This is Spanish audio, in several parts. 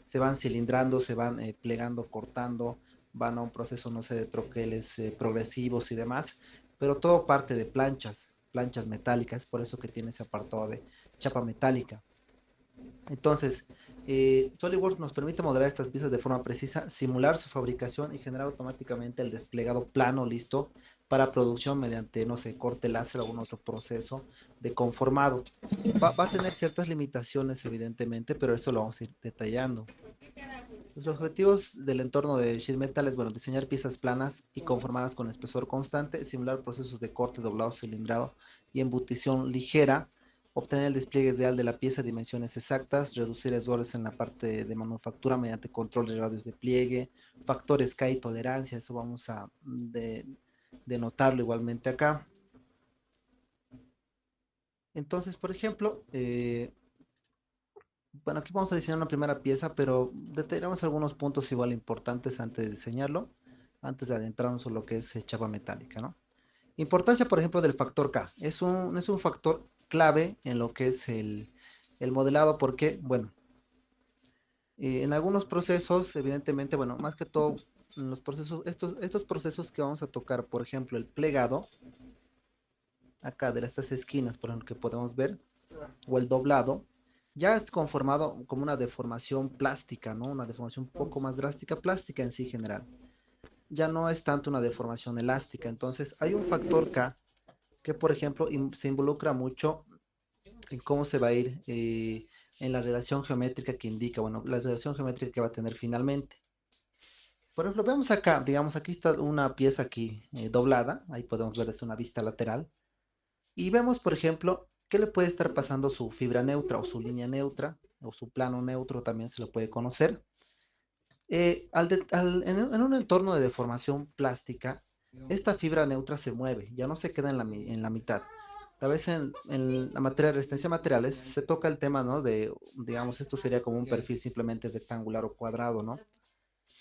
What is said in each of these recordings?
se van cilindrando, se van plegando, cortando, van a un proceso, no sé, de troqueles progresivos y demás, pero todo parte de planchas, planchas metálicas, por eso que tiene ese apartado de chapa metálica. Entonces, SolidWorks nos permite modelar estas piezas de forma precisa, simular su fabricación y generar automáticamente el desplegado plano listo para producción mediante, no sé, corte láser o algún otro proceso de conformado. Va a tener ciertas limitaciones, evidentemente, pero eso lo vamos a ir detallando. Los objetivos del entorno de Sheet Metal es, bueno, diseñar piezas planas y conformadas con espesor constante, simular procesos de corte, doblado, cilindrado y embutición ligera, obtener el despliegue ideal de la pieza, dimensiones exactas, reducir errores en la parte de manufactura mediante control de radios de pliegue, factores K y tolerancia, eso vamos a denotarlo igualmente acá. Entonces, por ejemplo, bueno, aquí vamos a diseñar una primera pieza, pero detallaremos algunos puntos igual importantes antes de diseñarlo, antes de adentrarnos en lo que es chapa metálica, ¿no? Importancia, por ejemplo, del factor K. Es un factor clave en lo que es el modelado, porque, bueno, en algunos procesos, evidentemente, bueno, más que todo, en los procesos, estos procesos que vamos a tocar, por ejemplo, el plegado, acá de estas esquinas, por ejemplo, que podemos ver, o el doblado, ya es conformado como una deformación plástica, ¿no? Una deformación un poco más drástica, plástica en sí general. Ya no es tanto una deformación elástica. Entonces, hay un factor K que, por ejemplo, se involucra mucho en cómo se va a ir en la relación geométrica que indica, bueno, la relación geométrica que va a tener finalmente. Por ejemplo, vemos acá, digamos, aquí está una pieza aquí doblada, ahí podemos ver desde una vista lateral. Y vemos, por ejemplo, qué le puede estar pasando su fibra neutra o su línea neutra o su plano neutro también se lo puede conocer. En un entorno de deformación plástica, esta fibra neutra se mueve, ya no se queda en la mitad. A veces en la materia de resistencia a materiales se toca el tema, ¿no? De, digamos, esto sería como un perfil simplemente rectangular o cuadrado, ¿no?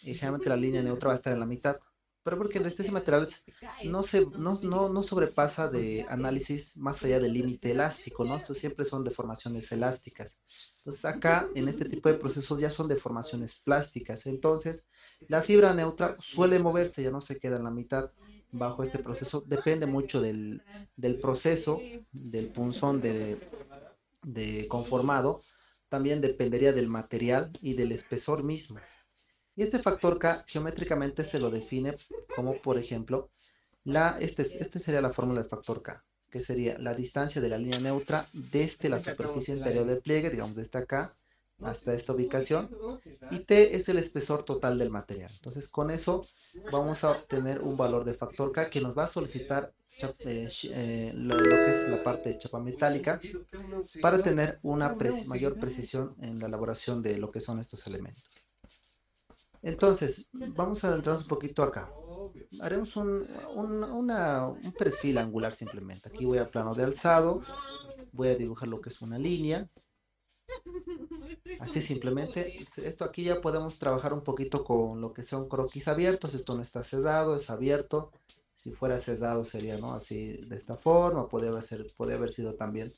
Y generalmente la línea neutra va a estar en la mitad. Pero porque en resistencia a materiales no sobrepasa de análisis más allá del límite elástico, ¿no? Estos siempre son deformaciones elásticas. Entonces acá en este tipo de procesos ya son deformaciones plásticas. Entonces la fibra neutra suele moverse, ya no se queda en la mitad bajo este proceso. Depende mucho del proceso, del punzón de conformado. También dependería del material y del espesor mismo. Y este factor K geométricamente se lo define como, por ejemplo, este sería la fórmula del factor K, que sería la distancia de la línea neutra desde la superficie interior del pliegue, digamos desde acá hasta esta ubicación, y T es el espesor total del material. Entonces, con eso vamos a obtener un valor de factor K que nos va a solicitar lo que es la parte de chapa metálica para tener una mayor precisión en la elaboración de lo que son estos elementos. Entonces, vamos a adentrarnos un poquito acá. Haremos un perfil angular simplemente. Aquí voy a plano de alzado, voy a dibujar lo que es una línea. Así simplemente, esto aquí ya podemos trabajar un poquito con lo que son croquis abiertos. Esto no está sesgado, es abierto. Si fuera sesgado sería, ¿no? Así de esta forma. Puede haber sido también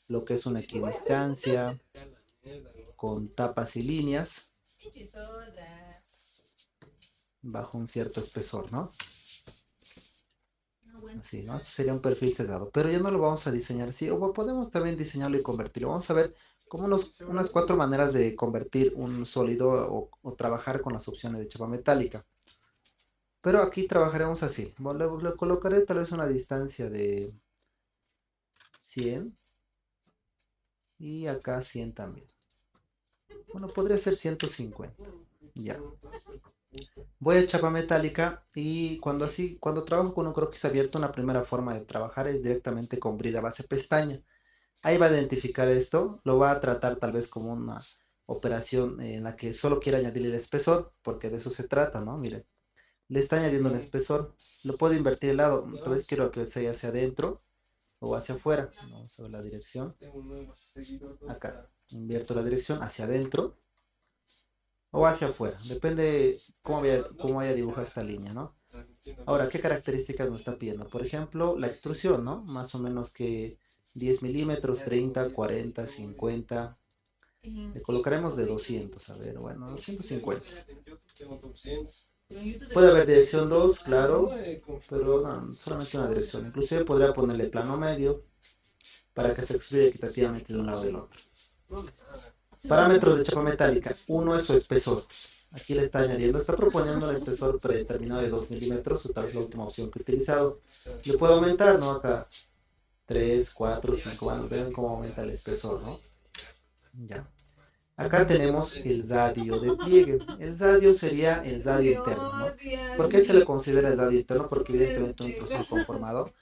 lo que es una equidistancia con tapas y líneas bajo un cierto espesor, ¿no? Así, ¿no? Esto sería un perfil sesgado, pero ya no lo vamos a diseñar así, o podemos también diseñarlo y convertirlo. Vamos a ver como unas cuatro maneras de convertir un sólido o trabajar con las opciones de chapa metálica. Pero aquí trabajaremos así. Bueno, le colocaré tal vez una distancia de 100 y acá 100 también. Bueno, podría ser 150. Ya. Voy a chapa metálica y cuando trabajo con un croquis abierto, una primera forma de trabajar es directamente con brida base pestaña. Ahí va a identificar esto, lo va a tratar tal vez como una operación en la que solo quiere añadir el espesor, porque de eso se trata, ¿no? Miren, le está añadiendo el espesor, lo puedo invertir el lado, tal vez quiero que sea hacia adentro o hacia afuera, vamos a ver la dirección, acá, invierto la dirección hacia adentro o hacia afuera, depende cómo vaya a dibujar esta línea, ¿no? Ahora, ¿qué características nos está pidiendo? Por ejemplo, la extrusión, ¿no? Más o menos que 10 milímetros, 30, 40, 50. Le colocaremos de 200, a ver, bueno, 250. Puede haber dirección 2, claro, pero no, solamente una dirección. Inclusive podría ponerle plano medio para que se excluya equitativamente de un lado del otro. Parámetros de chapa metálica. Uno es su espesor. Aquí le está añadiendo, está proponiendo el espesor predeterminado de 2 milímetros, o tal vez la última opción que he utilizado. Le puedo aumentar, ¿no? Acá 3, 4, 5, bueno, ven cómo aumenta el espesor, ¿no? Ya. Acá tenemos el radio de pliegue. El radio sería el radio interno, ¿no? ¿Por qué se le considera el radio interno? Porque evidentemente un proceso conformador,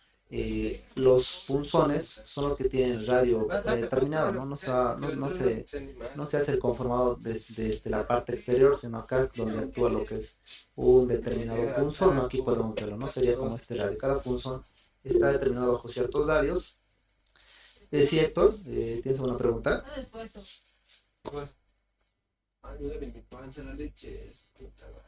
los punzones son los que tienen el radio predeterminado, ¿no? No se hace el conformado desde la parte exterior, sino acá es donde actúa lo que es un determinado punzón, ¿no? Aquí podemos verlo, ¿no? Sería como este radio. Cada punzón está determinado bajo ciertos radios. Sí, Héctor, ¿tienes alguna pregunta? Ayúdame, mi panza, la leche es puta madre.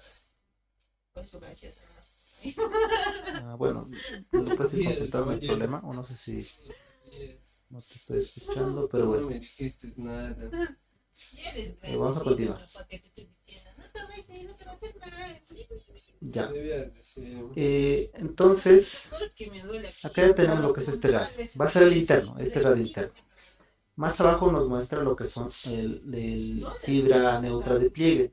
Bueno, después de consultarme el problema, o no sé si no te estoy escuchando, pero bueno. No me dijiste nada. Vamos a continuar. Ya. Entonces, acá ya tenemos lo que es este radio. Va a ser el interno, este radio interno. Más abajo nos muestra lo que son el fibra neutra de pliegue.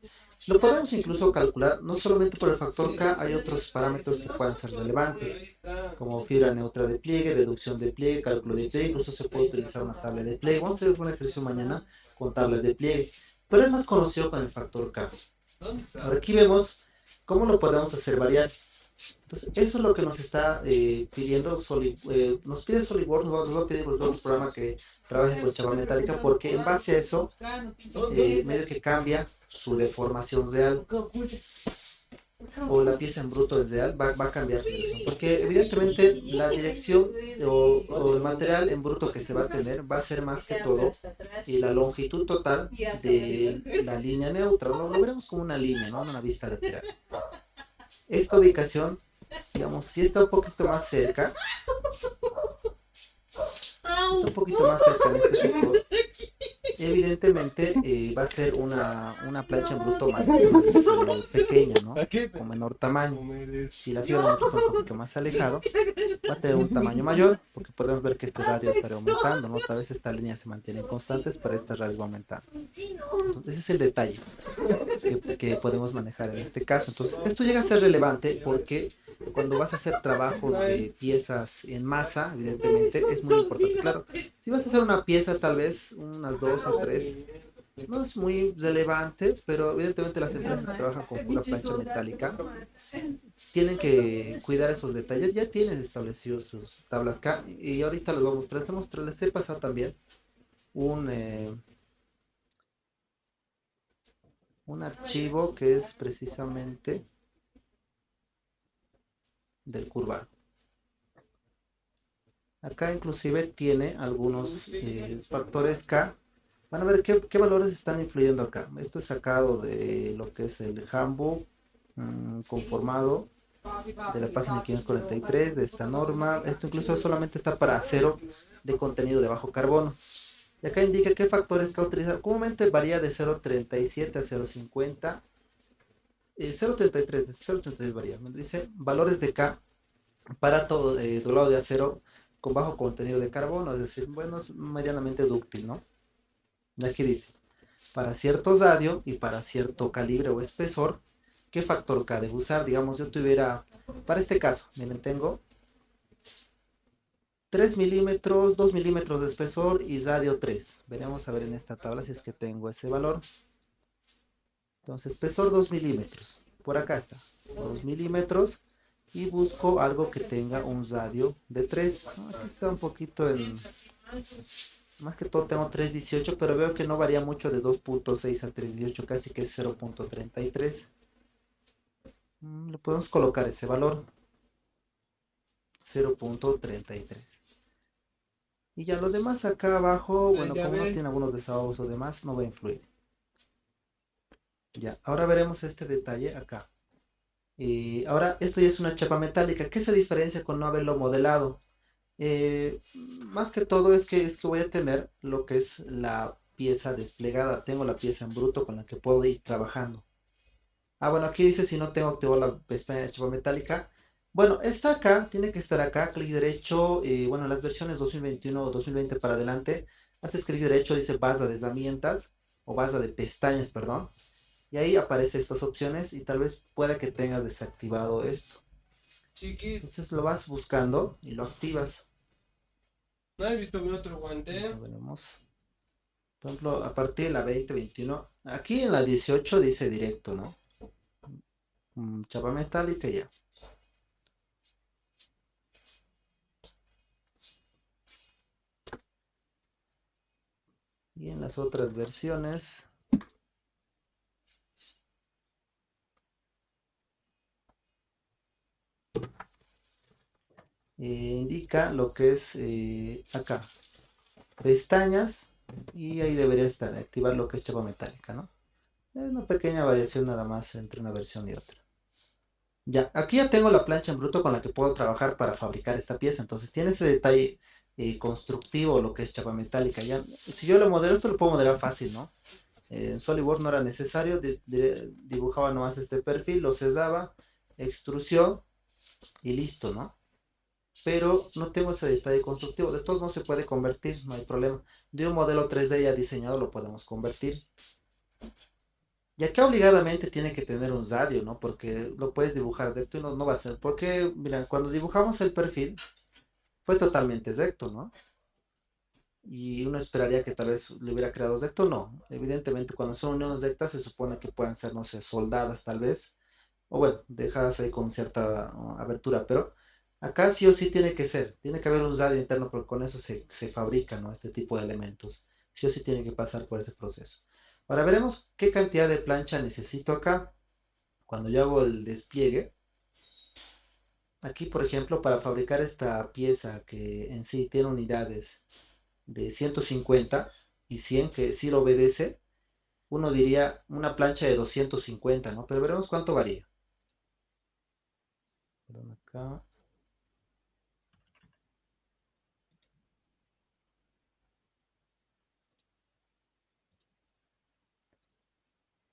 Lo podemos incluso calcular, no solamente por el factor K, hay otros parámetros que pueden ser relevantes, como fibra neutra de pliegue, deducción de pliegue, cálculo de pliegue, incluso se puede utilizar una tabla de pliegue. Vamos a hacer un ejercicio mañana con tablas de pliegue, pero es más conocido con el factor K. Ahora aquí vemos cómo lo podemos hacer variar. Entonces, eso es lo que nos está pidiendo nos pide SolidWorks, nos va a pedir el programa que trabaje con chapa metálica, porque en base a eso, medio que cambia su deformación real, o la pieza en bruto es real, va a cambiar su dirección, porque evidentemente la dirección o el material en bruto que se va a tener va a ser más que todo la longitud total de la línea neutra, lo veremos como una línea, ¿no? Una vista lateral. Esta ubicación, digamos, si está un poquito más cerca, en este sector, evidentemente va a ser una plancha en bruto más pequeña, ¿no? Con menor tamaño. Si la fibra neutra está un poquito más alejado, va a tener un tamaño mayor, porque podemos ver que este radio estará aumentando, ¿no? Otra vez esta línea se mantiene constantes, pero esta radio va aumentando. Entonces, ese es el detalle que podemos manejar en este caso. Entonces, esto llega a ser relevante porque cuando vas a hacer trabajos de piezas en masa, evidentemente es muy importante. Claro, si vas a hacer una pieza, tal vez unas 2 o 3, no es muy relevante, pero evidentemente las empresas que trabajan con pura plancha metálica tienen que cuidar esos detalles. Ya tienen establecidos sus tablas K y ahorita les voy a mostrar. Les he pasado también un archivo que es precisamente del curvado. Acá inclusive tiene algunos factores K. Van a ver qué valores están influyendo acá. Esto es sacado de lo que es el handbook conformado de la página 543 de esta norma. Esto incluso solamente está para acero de contenido de bajo carbono. Y acá indica qué factores K utilizar. Comúnmente varía de 0.37 a 0.50. 0.33, de 0.33 varía. Me dice valores de K para todo doblado de acero con bajo contenido de carbono, es decir, bueno, es medianamente dúctil, ¿no? Aquí dice, para cierto radio y para cierto calibre o espesor, ¿qué factor K debo usar? Digamos, yo tuviera, para este caso, miren, tengo 3 milímetros, 2 milímetros de espesor y radio 3. Veremos a ver en esta tabla si es que tengo ese valor. Entonces, espesor 2 milímetros. Por acá está, 2 milímetros. Y busco algo que tenga un radio de 3. Aquí está un poquito en... Más que todo tengo 3.18, pero veo que no varía mucho de 2.6 a 3.18, casi que es 0.33. Le podemos colocar ese valor. 0.33. Y ya lo demás acá abajo, bueno, como no tiene algunos desahogos o demás, no va a influir. Ya, ahora veremos este detalle acá. Ahora, esto ya es una chapa metálica. ¿Qué se diferencia con no haberlo modelado? Más que todo es que voy a tener lo que es la pieza desplegada, tengo la pieza en bruto con la que puedo ir trabajando. Ah, bueno, aquí dice si no tengo activado la pestaña de chapa metálica. Bueno, está acá, tiene que estar acá, clic derecho, bueno, en las versiones 2021 o 2020 para adelante, haces clic derecho, dice base de herramientas, o base de pestañas, perdón, y ahí aparecen estas opciones y tal vez pueda que tengas desactivado esto. Chiquis, Entonces lo vas buscando y lo activas. ¿no has visto mi otro guante? Ya veremos. Por ejemplo, a partir de la 2021, aquí en la 18 dice directo, ¿no? Chapa metálica y ya. Y en las otras versiones indica lo que es acá, pestañas, y ahí debería estar, activar lo que es chapa metálica, ¿no? Es una pequeña variación nada más entre una versión y otra. Ya, aquí ya tengo la plancha en bruto con la que puedo trabajar para fabricar esta pieza. Entonces tiene ese detalle constructivo, lo que es chapa metálica. Ya, si yo lo modelo, esto lo puedo modelar fácil, ¿no? En SolidWorks no era necesario, dibujaba nomás este perfil, lo cerraba, extrusión y listo, ¿no? Pero no tengo ese detalle constructivo. De todos modos se puede convertir, no hay problema. De un modelo 3D ya diseñado lo podemos convertir. Y acá obligadamente tiene que tener un radio, ¿no? Porque lo puedes dibujar recto y no va a ser. Porque, mira, cuando dibujamos el perfil fue totalmente recto, ¿no? Y uno esperaría que tal vez lo hubiera creado recto, no. Evidentemente, cuando son uniones rectas se supone que puedan ser, no sé, soldadas tal vez. O bueno, dejadas ahí con cierta abertura, pero acá sí o sí tiene que ser. Tiene que haber un radio interno porque con eso se fabrica, ¿no? Este tipo de elementos. Sí o sí tiene que pasar por ese proceso. Ahora veremos qué cantidad de plancha necesito acá. Cuando yo hago el despliegue, aquí por ejemplo para fabricar esta pieza que en sí tiene unidades de 150 y 100 que sí lo obedece, uno diría una plancha de 250, ¿no? Pero veremos cuánto varía. Perdón, acá.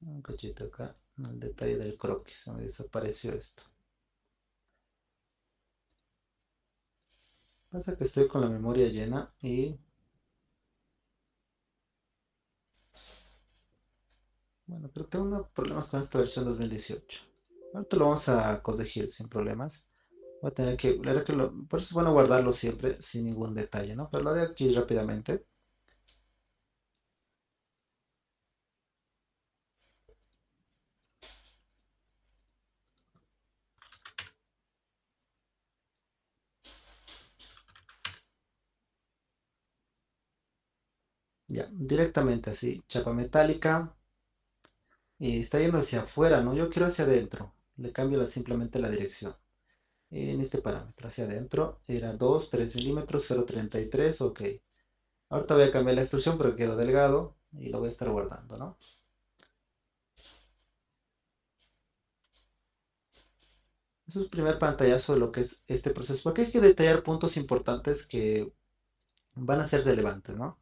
Un cachito acá, el detalle del croquis, se me desapareció esto. Pasa que estoy con la memoria llena y bueno, pero tengo unos problemas con esta versión 2018. Ahorita lo vamos a corregir sin problemas. Voy a tener que, la verdad que por eso es bueno guardarlo siempre sin ningún detalle, ¿no? Pero lo haré aquí rápidamente. Ya, directamente así, chapa metálica. Y está yendo hacia afuera, ¿no? Yo quiero hacia adentro. Le cambio simplemente la dirección. En este parámetro, hacia adentro, era 2 3 milímetros, 0,33, ok. Ahorita voy a cambiar la extrusión porque quedó delgado y lo voy a estar guardando, ¿no? Eso es el primer pantallazo de lo que es este proceso. Porque hay que detallar puntos importantes que van a ser relevantes, ¿no?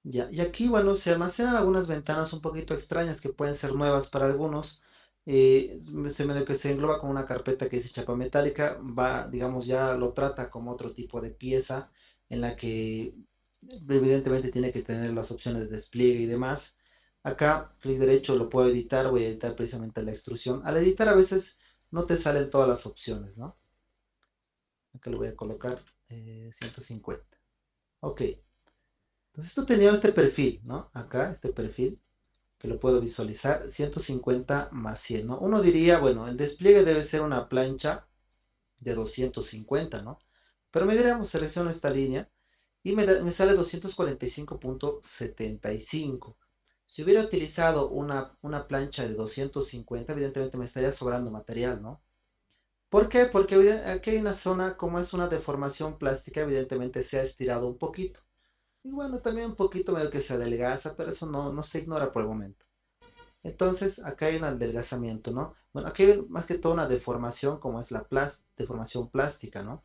Ya, y aquí, bueno, se almacenan algunas ventanas un poquito extrañas que pueden ser nuevas para algunos. Que se engloba con una carpeta que dice chapa metálica, va, digamos, ya lo trata como otro tipo de pieza en la que evidentemente tiene que tener las opciones de despliegue y demás. Acá, clic derecho, lo puedo editar, voy a editar precisamente la extrusión. Al editar a veces no te salen todas las opciones, ¿no? Acá le voy a colocar 150. Ok. Entonces esto tenía este perfil, ¿no? Acá, este perfil, que lo puedo visualizar, 150 más 100, ¿no? Uno diría, bueno, el despliegue debe ser una plancha de 250, ¿no? Pero me diríamos, selecciono esta línea y me sale 245.75. Si hubiera utilizado una plancha de 250, evidentemente me estaría sobrando material, ¿no? ¿Por qué? Porque aquí hay una zona, como es una deformación plástica, evidentemente se ha estirado un poquito. Y bueno, también un poquito medio que se adelgaza, pero eso no se ignora por el momento. Entonces, acá hay un adelgazamiento, ¿no? Bueno, aquí hay más que todo una deformación como es la deformación plástica, ¿no?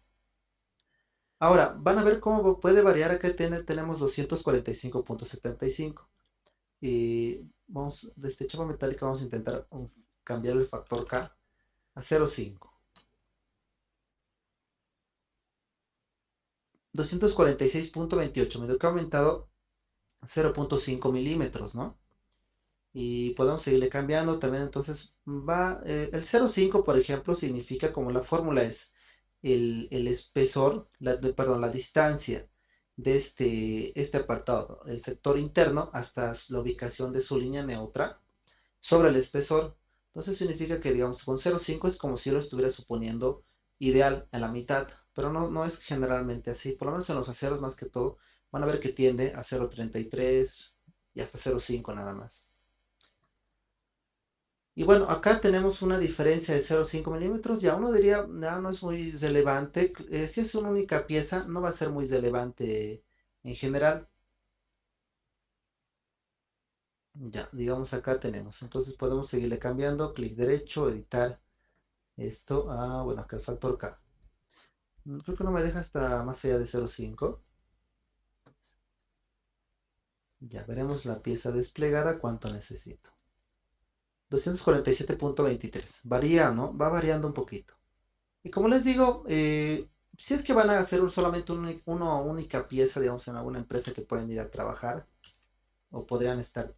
Ahora, van a ver cómo puede variar. Acá tenemos 245.75 y vamos, de este chapa metálica vamos a intentar cambiar el factor K a 0,5. 246.28, me dio que ha aumentado 0,5 milímetros, ¿no? Y podemos seguirle cambiando también, entonces va, el 0,5 por ejemplo significa, como la fórmula es el espesor, perdón, la distancia de este apartado, el sector interno hasta la ubicación de su línea neutra sobre el espesor. Entonces significa que, digamos, con 0,5 es como si lo estuviera suponiendo ideal a la mitad, pero no, no es generalmente así, por lo menos en los aceros más que todo, van a ver que tiende a 0,33 y hasta 0,5 nada más. Y bueno, acá tenemos una diferencia de 0,5 milímetros, ya uno diría, no, no es muy relevante, si es una única pieza no va a ser muy relevante en general. Ya, digamos acá tenemos, entonces podemos seguirle cambiando, clic derecho, editar esto, bueno, acá el factor K. Creo que no me deja hasta más allá de 0,5. Ya veremos la pieza desplegada, cuánto necesito. 247.23. Varía, ¿no? Va variando un poquito. Y como les digo, si es que van a hacer solamente una única pieza, digamos, en alguna empresa que pueden ir a trabajar, o podrían estar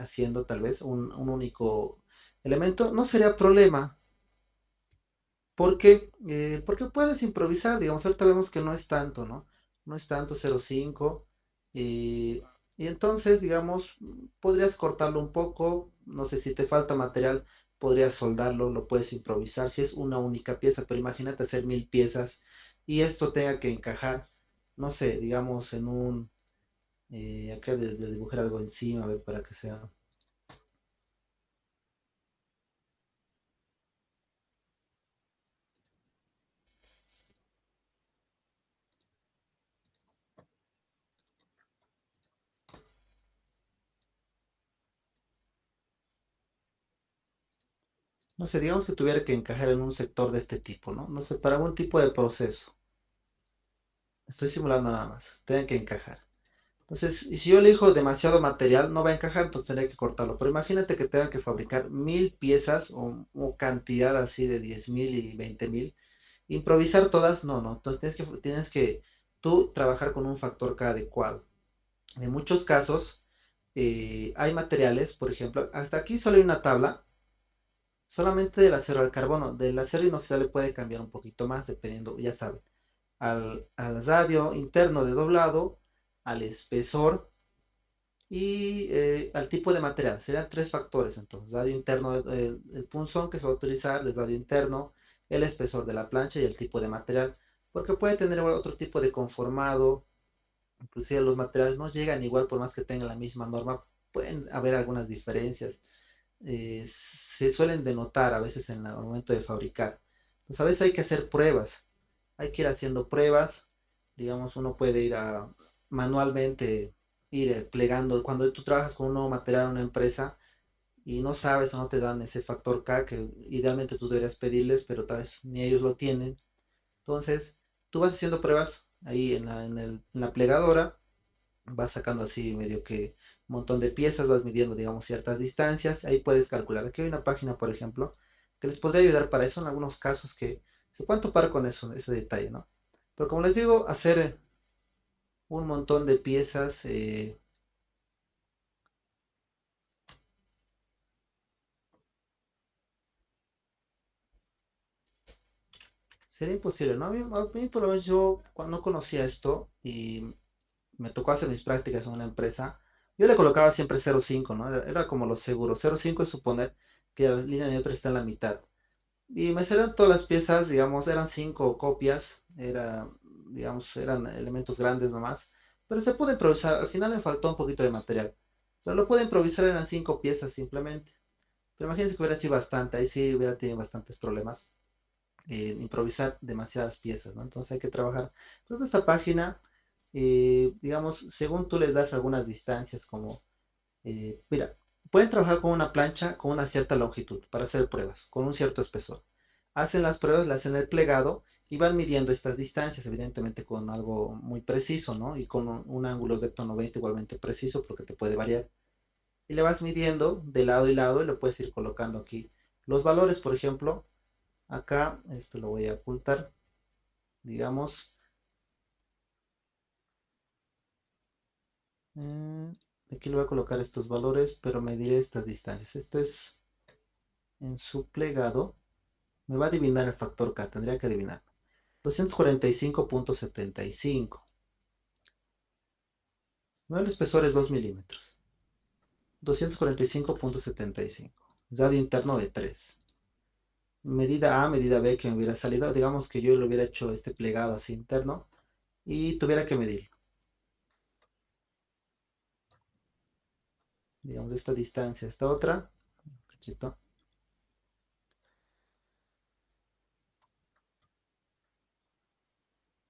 haciendo tal vez un único elemento, no sería problema. Porque puedes improvisar, digamos, ahorita vemos que no es tanto, ¿no? No es tanto 0,5. eh, y entonces, digamos, podrías cortarlo un poco, no sé si te falta material, podrías soldarlo, lo puedes improvisar, si es una única pieza, pero imagínate hacer 1000 piezas y esto tenga que encajar, no sé, digamos, acá de dibujar algo encima, a ver, para que sea. No sé, digamos que tuviera que encajar en un sector de este tipo, ¿no? No sé, para algún tipo de proceso. Estoy simulando nada más. Tienen que encajar. Entonces, y si yo elijo demasiado material, no va a encajar, entonces tendré que cortarlo. Pero imagínate que tenga que fabricar 1000 piezas o cantidad así de 10.000 y 20.000. Improvisar todas, no, no. Entonces tienes que tú trabajar con un factor K adecuado. En muchos casos, hay materiales, por ejemplo, hasta aquí solo hay una tabla, solamente del acero al carbono. Del acero inoxidable puede cambiar un poquito más, dependiendo, ya saben, al radio interno de doblado, al espesor y al tipo de material. Serían tres factores entonces: radio interno, el punzón que se va a utilizar, el radio interno, el espesor de la plancha y el tipo de material. Porque puede tener otro tipo de conformado, inclusive los materiales no llegan igual por más que tengan la misma norma, pueden haber algunas diferencias. Se suelen denotar a veces en el momento de fabricar. Entonces a veces hay que hacer pruebas, hay que ir haciendo pruebas, digamos, uno puede ir manualmente ir plegando. Cuando tú trabajas con un nuevo material en una empresa y no sabes o no te dan ese factor K que idealmente tú deberías pedirles, pero tal vez ni ellos lo tienen. Entonces, tú vas haciendo pruebas ahí en la plegadora, vas sacando así medio que un montón de piezas, vas midiendo, digamos, ciertas distancias, ahí puedes calcular. Aquí hay una página, por ejemplo, que les podría ayudar para eso en algunos casos que se pueden topar con eso, ese detalle, ¿no? Pero como les digo, hacer un montón de piezas sería imposible, ¿no? A mí por lo menos yo cuando no conocía esto y me tocó hacer mis prácticas en una empresa, yo le colocaba siempre 0,5, ¿no? Era como lo seguro. 0,5 es suponer que la línea neutra está en la mitad. Y me salieron todas las piezas, digamos, eran 5 copias, digamos, eran elementos grandes nomás, pero se pudo improvisar. Al final me faltó un poquito de material, pero lo pude improvisar, eran 5 piezas simplemente. Pero imagínense que hubiera sido bastante, ahí sí hubiera tenido bastantes problemas improvisar demasiadas piezas, ¿no? Entonces hay que trabajar. Creo que esta página, digamos, según tú les das algunas distancias, como, mira, Pueden trabajar con una plancha con una cierta longitud para hacer pruebas, con un cierto espesor. Hacen las pruebas, le hacen el plegado y van midiendo estas distancias, evidentemente con algo muy preciso, ¿no? Y con un ángulo de tono 20 igualmente preciso porque te puede variar. Y le vas midiendo de lado y lado y lo puedes ir colocando aquí. Los valores, por ejemplo, acá, esto lo voy a ocultar, digamos, eh, aquí le voy a colocar estos valores, pero mediré estas distancias. Esto es en su plegado. Me va a adivinar el factor K, tendría que adivinar. 245.75. No, el espesor es 2 milímetros. 245.75. Radio interno de 3. Medida A, medida B que me hubiera salido. Digamos que yo le hubiera hecho este plegado así interno y tuviera que medir. Digamos, de esta distancia a esta otra.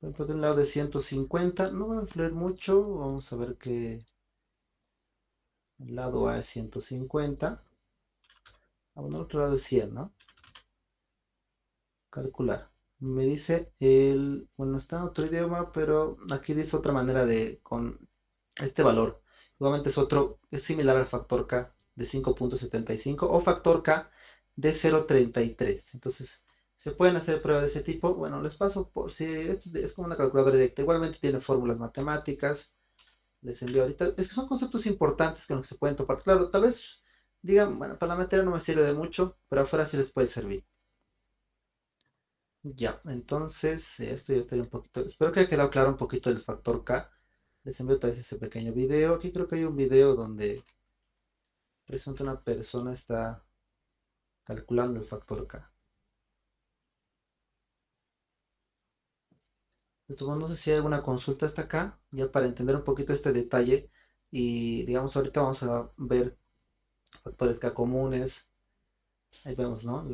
Por ejemplo, de un lado de 150. No va a influir mucho. Vamos a ver que el lado A es 150. Bueno, el otro lado es 100, ¿no? Calcular. Me dice bueno, está en otro idioma, pero aquí dice otra manera con este valor. Igualmente es similar al factor K de 5.75 o factor K de 0.33. Entonces, se pueden hacer pruebas de ese tipo. Bueno, les paso por si esto es como una calculadora directa. Igualmente tiene fórmulas matemáticas. Les envío ahorita. Es que son conceptos importantes con los que se pueden topar. Claro, tal vez digan, bueno, para la materia no me sirve de mucho, pero afuera sí les puede servir. Ya, entonces esto ya estaría un poquito. Espero que haya quedado claro un poquito el factor K. Les envío otra vez ese pequeño video. Aquí creo que hay un video donde presenta una persona está calculando el factor K. Entonces, no sé si hay alguna consulta hasta acá, ya para entender un poquito este detalle. Y digamos, ahorita vamos a ver factores K comunes. Ahí vemos, ¿no?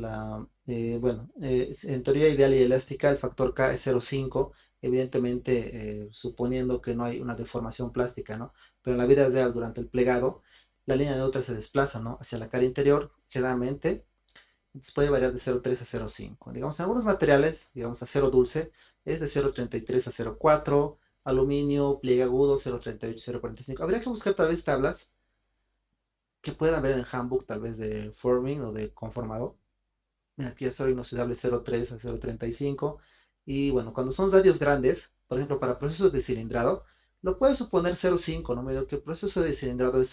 Bueno, en teoría ideal y elástica el factor K es 0,5, evidentemente suponiendo que no hay una deformación plástica, ¿no? Pero en la vida real, durante el plegado, la línea neutra se desplaza, ¿no? Hacia la cara interior, generalmente, entonces puede variar de 0,3 a 0,5. Digamos, en algunos materiales, digamos, acero dulce, es de 0,33 a 0,4, aluminio, pliegue agudo, 0,38, 0,45. Habría que buscar tal vez tablas que puedan ver en el handbook, tal vez de forming o de conformado. Mira, aquí acero inoxidable 0,3 a 0,35. Y bueno, cuando son radios grandes, por ejemplo, para procesos de cilindrado, lo puedes suponer 0,5, ¿no? Medio que el proceso de cilindrado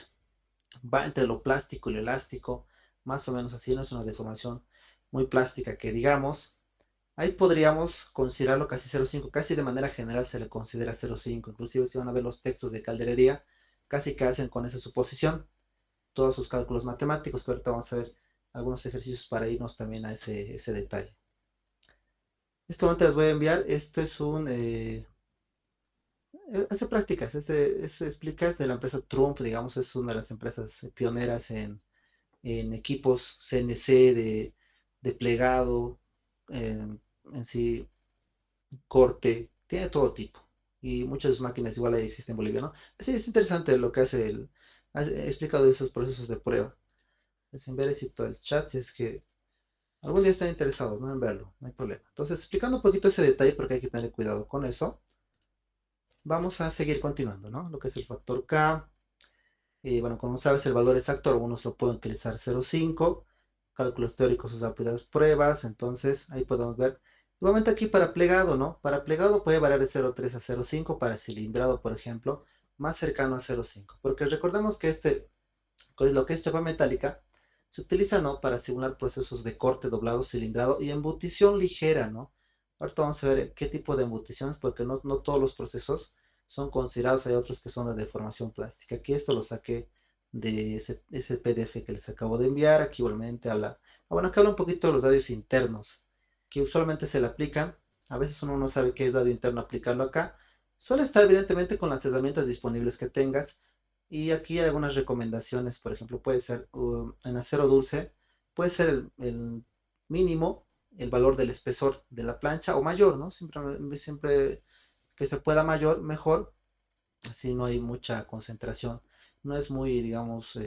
va entre lo plástico y lo elástico, más o menos así, no es una deformación muy plástica que digamos. Ahí podríamos considerarlo casi 0,5, casi de manera general se le considera 0,5. Inclusive si van a ver los textos de calderería, casi que hacen con esa suposición todos sus cálculos matemáticos, que ahorita vamos a ver algunos ejercicios para irnos también a ese detalle. Esto momento les voy a enviar, esto es hace prácticas, eso explica, es de la empresa Trump, digamos, es una de las empresas pioneras en equipos CNC de plegado, en sí, corte, tiene todo tipo. Y muchas de sus máquinas igual ahí existen en Bolivia, ¿no? Sí, es interesante lo que hace he explicado esos procesos de prueba. Es en ver si todo el chat, si es que algún día están interesados, ¿no? En verlo, no hay problema. Entonces, explicando un poquito ese detalle, porque hay que tener cuidado con eso, vamos a seguir continuando, ¿no? Lo que es el factor K. Bueno, como sabes, el valor exacto, algunos lo pueden utilizar 0,5, cálculos teóricos, sus rápidas pruebas, entonces ahí podemos ver. Igualmente aquí para plegado, ¿no? Para plegado puede variar de 0,3 a 0,5, para cilindrado, por ejemplo, más cercano a 0,5, porque recordemos que lo que es chapa metálica, se utiliza, ¿no? Para simular procesos de corte, doblado, cilindrado y embutición ligera, ¿no? Ahorita vamos a ver qué tipo de embuticiones, porque no todos los procesos son considerados, hay otros que son de deformación plástica. Aquí esto lo saqué de ese PDF que les acabo de enviar. Aquí igualmente habla, bueno, acá habla un poquito de los radios internos, que usualmente se le aplican. A veces uno no sabe qué es radio interno aplicarlo acá. Suele estar evidentemente con las herramientas disponibles que tengas. Y aquí hay algunas recomendaciones, por ejemplo, puede ser en acero dulce, puede ser el mínimo, el valor del espesor de la plancha o mayor, ¿no? Siempre que se pueda mayor, mejor, así no hay mucha concentración, no es muy, digamos,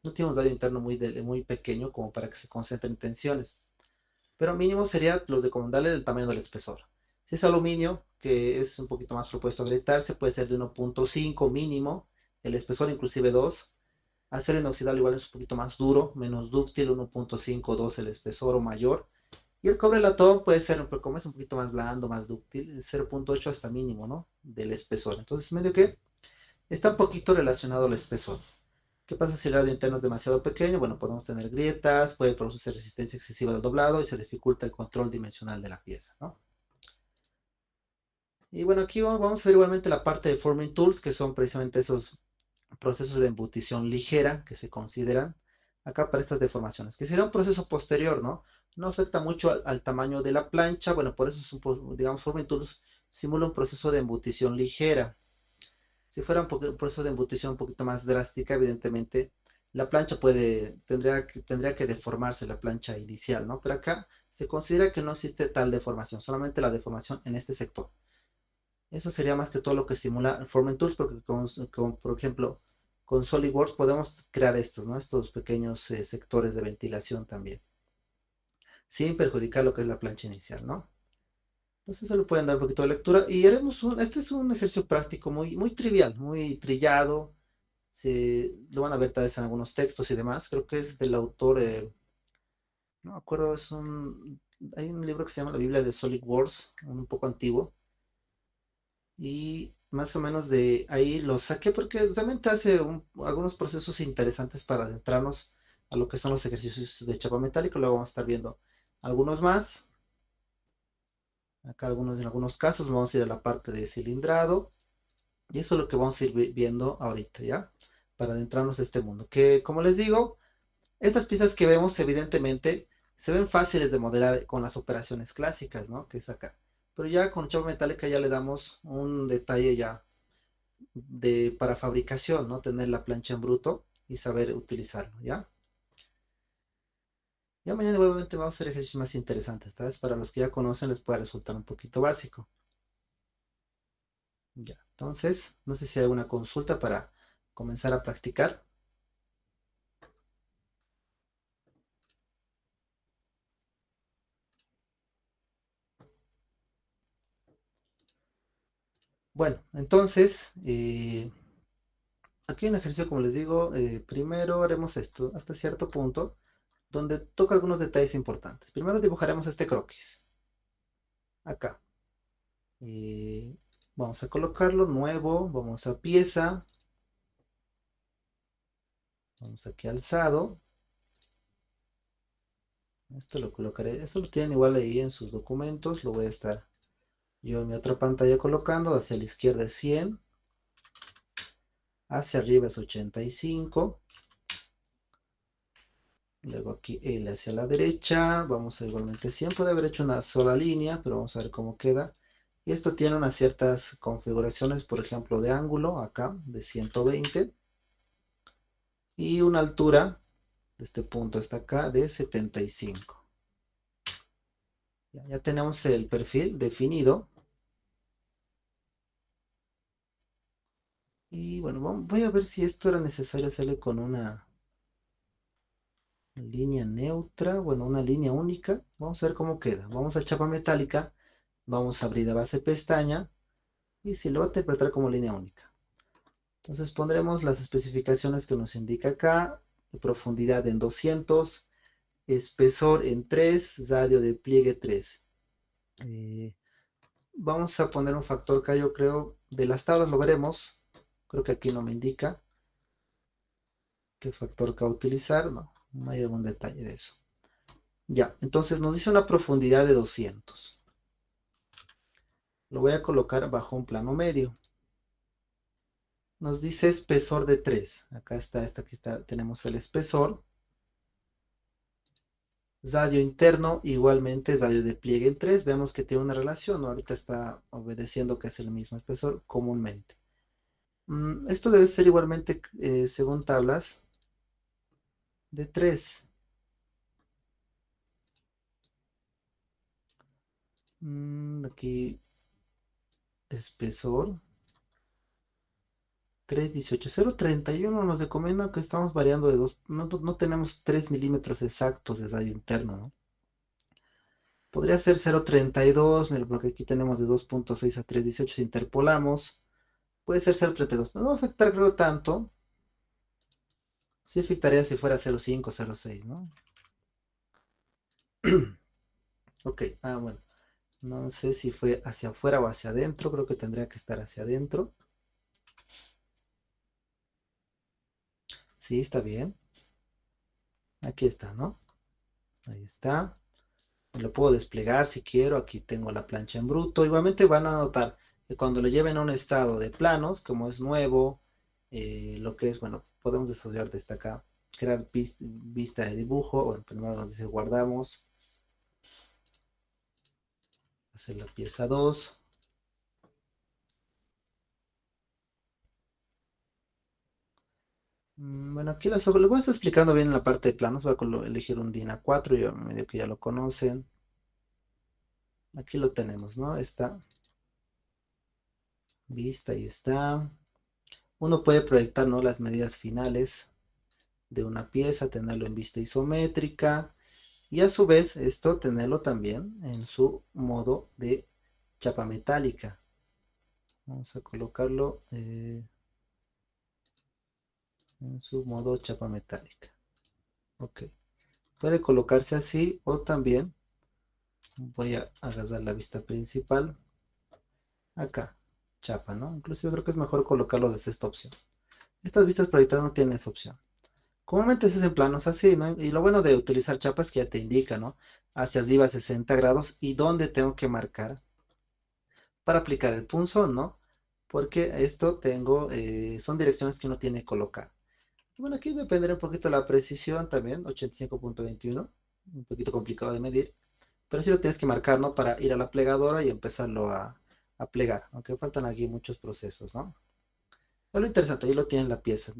No tiene un radio interno muy pequeño como para que se concentren tensiones. Pero mínimo sería los de darle el tamaño del espesor. Si es aluminio, que es un poquito más propuesto a gritarse, puede ser de 1.5 mínimo, el espesor inclusive 2. Acero inoxidable igual es un poquito más duro, menos dúctil, 1.5 o 2 el espesor o mayor. Y el cobre latón puede ser, pero como es un poquito más blando, más dúctil, 0.8 hasta mínimo, ¿no? Del espesor. Entonces, medio que está un poquito relacionado al espesor. ¿Qué pasa si el radio interno es demasiado pequeño? Bueno, podemos tener grietas, puede producirse resistencia excesiva al doblado y se dificulta el control dimensional de la pieza, ¿no? Y bueno, aquí vamos a ver igualmente la parte de Forming Tools, que son precisamente esos procesos de embutición ligera que se consideran acá para estas deformaciones, que sería un proceso posterior, ¿no? No afecta mucho al tamaño de la plancha, bueno, por eso es digamos, Forming Tools simula un proceso de embutición ligera. Si fuera un proceso de embutición un poquito más drástica, evidentemente la plancha tendría que deformarse la plancha inicial, ¿no? Pero acá se considera que no existe tal deformación, solamente la deformación en este sector. Eso sería más que todo lo que simula Formen Tools, porque por ejemplo, con SolidWorks podemos crear estos, ¿no? Estos pequeños sectores de ventilación también, sin perjudicar lo que es la plancha inicial, ¿no? Entonces eso le pueden dar un poquito de lectura y este es un ejercicio práctico muy trivial, muy trillado. Lo van a ver tal vez en algunos textos y demás. Creo que es del autor, no me acuerdo, hay un libro que se llama La Biblia de SolidWorks, un poco antiguo, y más o menos de ahí lo saqué porque realmente hace algunos procesos interesantes para adentrarnos a lo que son los ejercicios de chapa metálico. Luego vamos a estar viendo algunos más. Acá en algunos casos vamos a ir a la parte de cilindrado. Y eso es lo que vamos a ir viendo ahorita, ¿ya? Para adentrarnos a este mundo. Que como les digo, estas piezas que vemos evidentemente se ven fáciles de modelar con las operaciones clásicas, ¿no? Que es acá. Pero ya con chapa metálica ya le damos un detalle ya para fabricación, ¿no? Tener la plancha en bruto y saber utilizarlo, ¿ya? Ya mañana igualmente vamos a hacer ejercicios más interesantes, ¿sabes? Para los que ya conocen les puede resultar un poquito básico. Ya, entonces, no sé si hay alguna consulta para comenzar a practicar. Bueno, entonces, aquí en el ejercicio, como les digo, primero haremos esto hasta cierto punto, donde toca algunos detalles importantes. Primero dibujaremos este croquis, acá. Eh, Vamos a colocarlo nuevo, vamos a pieza, vamos aquí alzado. Esto lo colocaré, esto lo tienen igual ahí en sus documentos, lo voy a estar yo en mi otra pantalla colocando, hacia la izquierda es 100, hacia arriba es 85. Luego aquí L hacia la derecha, vamos a igualmente 100, puede haber hecho una sola línea, pero vamos a ver cómo queda. Y esto tiene unas ciertas configuraciones, por ejemplo, de ángulo, acá, de 120, y una altura, de este punto hasta acá, de 75. Ya tenemos el perfil definido. Y bueno, voy a ver si esto era necesario hacerle con una línea neutra, bueno, una línea única. Vamos a ver cómo queda. Vamos a chapa metálica, vamos a abrir a base pestaña y si lo va a interpretar como línea única. Entonces pondremos las especificaciones que nos indica acá, profundidad en 200, espesor en 3, radio de pliegue 3. Eh, Vamos a poner un factor K, yo creo, de las tablas lo veremos. Creo que aquí no me indica qué factor K utilizar, no hay algún detalle de eso. Ya, entonces nos dice una profundidad de 200. Lo voy a colocar bajo un plano medio. Nos dice espesor de 3. Acá está, tenemos el espesor. Radio interno igualmente es radio de pliegue en 3. Vemos que tiene una relación, ¿no? Ahorita está obedeciendo que es el mismo espesor comúnmente. Esto debe ser igualmente, según tablas, de 3. Aquí espesor. 318, 031 nos recomienda que estamos variando de 2, no tenemos 3 milímetros exactos de radio interno, ¿no? Podría ser 032, mira, porque aquí tenemos de 2.6 a 318 si interpolamos. Puede ser 032, no va a afectar creo tanto. Sí afectaría si fuera 0.5, 0.6, ¿no? Ok, bueno. No sé si fue hacia afuera o hacia adentro, creo que tendría que estar hacia adentro. Sí, está bien. Aquí está, ¿no? Ahí está. Lo puedo desplegar si quiero. Aquí tengo la plancha en bruto. Igualmente van a notar que cuando lo lleven a un estado de planos, como es nuevo, lo que es, bueno, podemos desarrollar desde acá, crear vista de dibujo. Bueno, primero nos dice guardamos, hacer la pieza 2. Bueno, aquí lo voy a estar explicando bien en la parte de planos. Voy a elegir un DIN A4, yo medio que ya lo conocen. Aquí lo tenemos, ¿no? Está vista y está. Uno puede proyectar, ¿no?, las medidas finales de una pieza, tenerlo en vista isométrica y a su vez esto tenerlo también en su modo de chapa metálica. Vamos a colocarlo en su modo chapa metálica. Ok. Puede colocarse así o también voy a agarrar la vista principal. Acá, chapa, ¿no? Inclusive creo que es mejor colocarlo desde esta opción. Estas vistas proyectadas no tienen esa opción. Comúnmente se hacen planos así, ¿no? Y lo bueno de utilizar chapas es que ya te indica, ¿no? Hacia arriba 60 grados y dónde tengo que marcar para aplicar el punzón, ¿no? Porque esto son direcciones que uno tiene que colocar. Bueno, aquí dependerá un poquito la precisión también, 85.21, un poquito complicado de medir, pero sí lo tienes que marcar, ¿no? Para ir a la plegadora y empezarlo a plegar, aunque faltan aquí muchos procesos, ¿no? Es lo interesante, ahí lo tienen la pieza,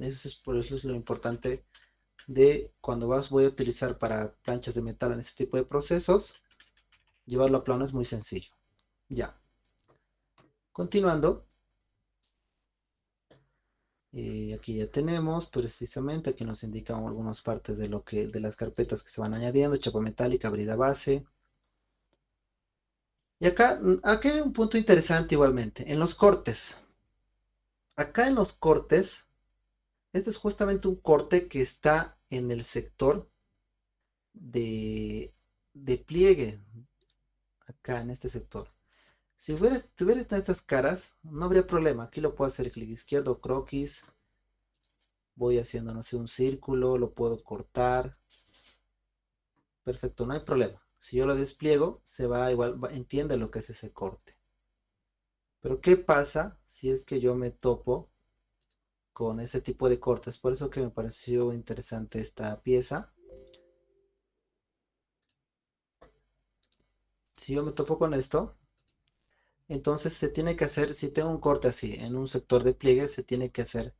por eso es lo importante de cuando voy a utilizar para planchas de metal en este tipo de procesos, llevarlo a plano es muy sencillo. Ya, continuando, aquí ya tenemos precisamente, aquí nos indican algunas partes de las carpetas que se van añadiendo, chapa metálica, brida base. Y acá hay un punto interesante igualmente, en los cortes. Acá en los cortes, este es justamente un corte que está en el sector de, de pliegue, acá en este sector. Si tuviera estas caras, no habría problema. Aquí lo puedo hacer clic izquierdo, croquis. Voy haciendo, no sé, un círculo, lo puedo cortar. Perfecto, no hay problema. Si yo lo despliego, se va igual, entiende lo que es ese corte. Pero ¿qué pasa si es que yo me topo con ese tipo de cortes? Por eso que me pareció interesante esta pieza. Si yo me topo con esto, entonces se tiene que hacer, si tengo un corte así en un sector de pliegue, se tiene que hacer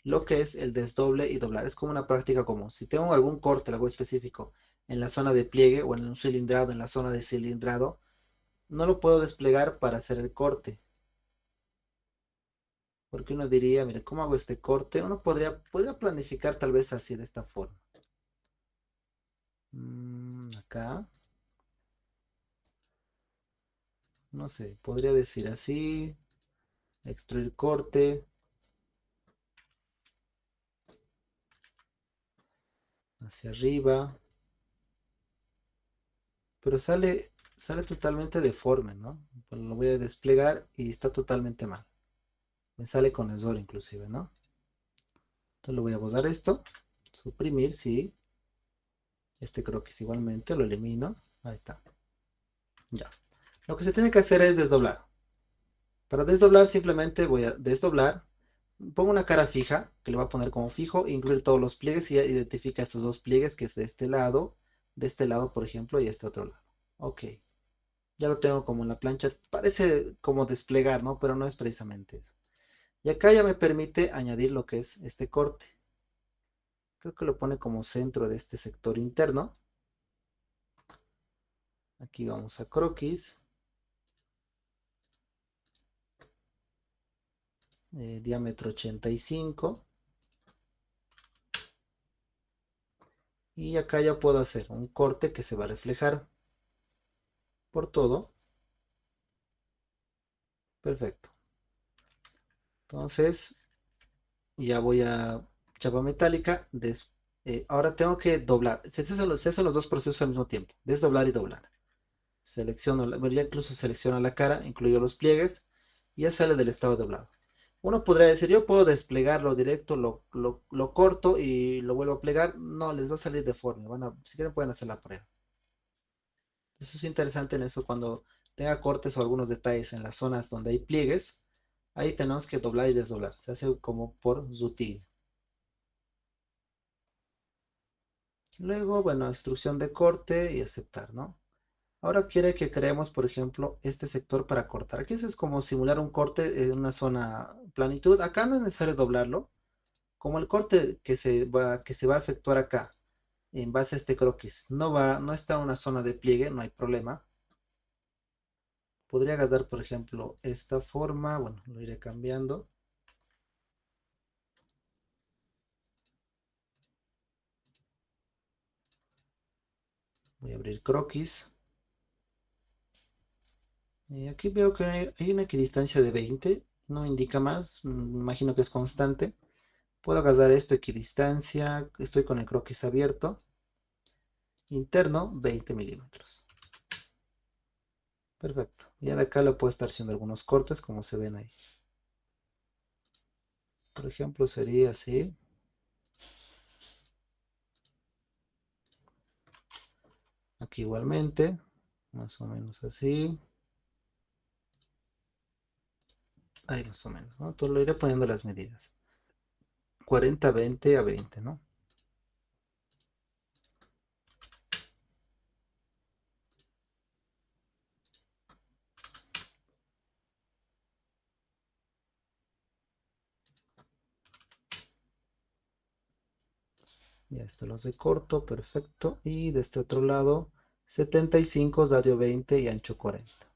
lo que es el desdoble y doblar. Es como una práctica común. Si tengo algún corte, algo específico en la zona de pliegue o en un cilindrado, en la zona de cilindrado, no lo puedo desplegar para hacer el corte. Porque uno diría, mire, ¿cómo hago este corte? Uno podría planificar tal vez así, de esta forma. Acá, no sé, podría decir así, extruir corte, hacia arriba, pero sale totalmente deforme, ¿no? Pues lo voy a desplegar y está totalmente mal. Me sale con error inclusive, ¿no? Entonces lo voy a borrar esto, suprimir, sí. Este creo que es igualmente, lo elimino. Ahí está. Ya. Lo que se tiene que hacer es desdoblar. Para desdoblar simplemente voy a desdoblar. Pongo una cara fija, que le voy a poner como fijo, incluir todos los pliegues y ya identifica estos dos pliegues, que es de este lado, por ejemplo, y este otro lado. Ok. Ya lo tengo como en la plancha. Parece como desplegar, ¿no? Pero no es precisamente eso. Y acá ya me permite añadir lo que es este corte. Creo que lo pone como centro de este sector interno. Aquí vamos a croquis. diámetro 85. Y acá ya puedo hacer un corte que se va a reflejar por todo. Perfecto. Entonces ya voy a chapa metálica. Ahora tengo que doblar. Se hacen los dos procesos al mismo tiempo. Desdoblar y doblar. Selecciono, bueno, ya incluso selecciono la cara, incluyo los pliegues y ya sale del estado doblado. Uno podría decir, yo puedo desplegarlo directo, lo corto y lo vuelvo a plegar. No, les va a salir deforme. Si quieren pueden hacer la prueba. Eso es interesante en eso cuando tenga cortes o algunos detalles en las zonas donde hay pliegues. Ahí tenemos que doblar y desdoblar. Se hace como por zutil. Luego, bueno, instrucción de corte y aceptar, ¿no? Ahora quiere que creemos, por ejemplo, este sector para cortar. Aquí eso es como simular un corte en una zona planitud. Acá no es necesario doblarlo. Como el corte que se va a efectuar acá en base a este croquis no está en una zona de pliegue, no hay problema. Podría gastar, por ejemplo, esta forma. Bueno, lo iré cambiando. Voy a abrir croquis. Y aquí veo que hay una equidistancia de 20. No indica más. Me imagino que es constante. Puedo gastar esto, equidistancia. Estoy con el croquis abierto. Interno, 20 milímetros. Perfecto. Ya de acá le puedo estar haciendo algunos cortes como se ven ahí. Por ejemplo, sería así. Aquí igualmente. Más o menos así. Ahí más o menos, ¿no? Entonces lo iré poniendo las medidas. 40, 20 a 20, ¿no? Ya esto los de corto, perfecto. Y de este otro lado, 75, radio 20 y ancho 40.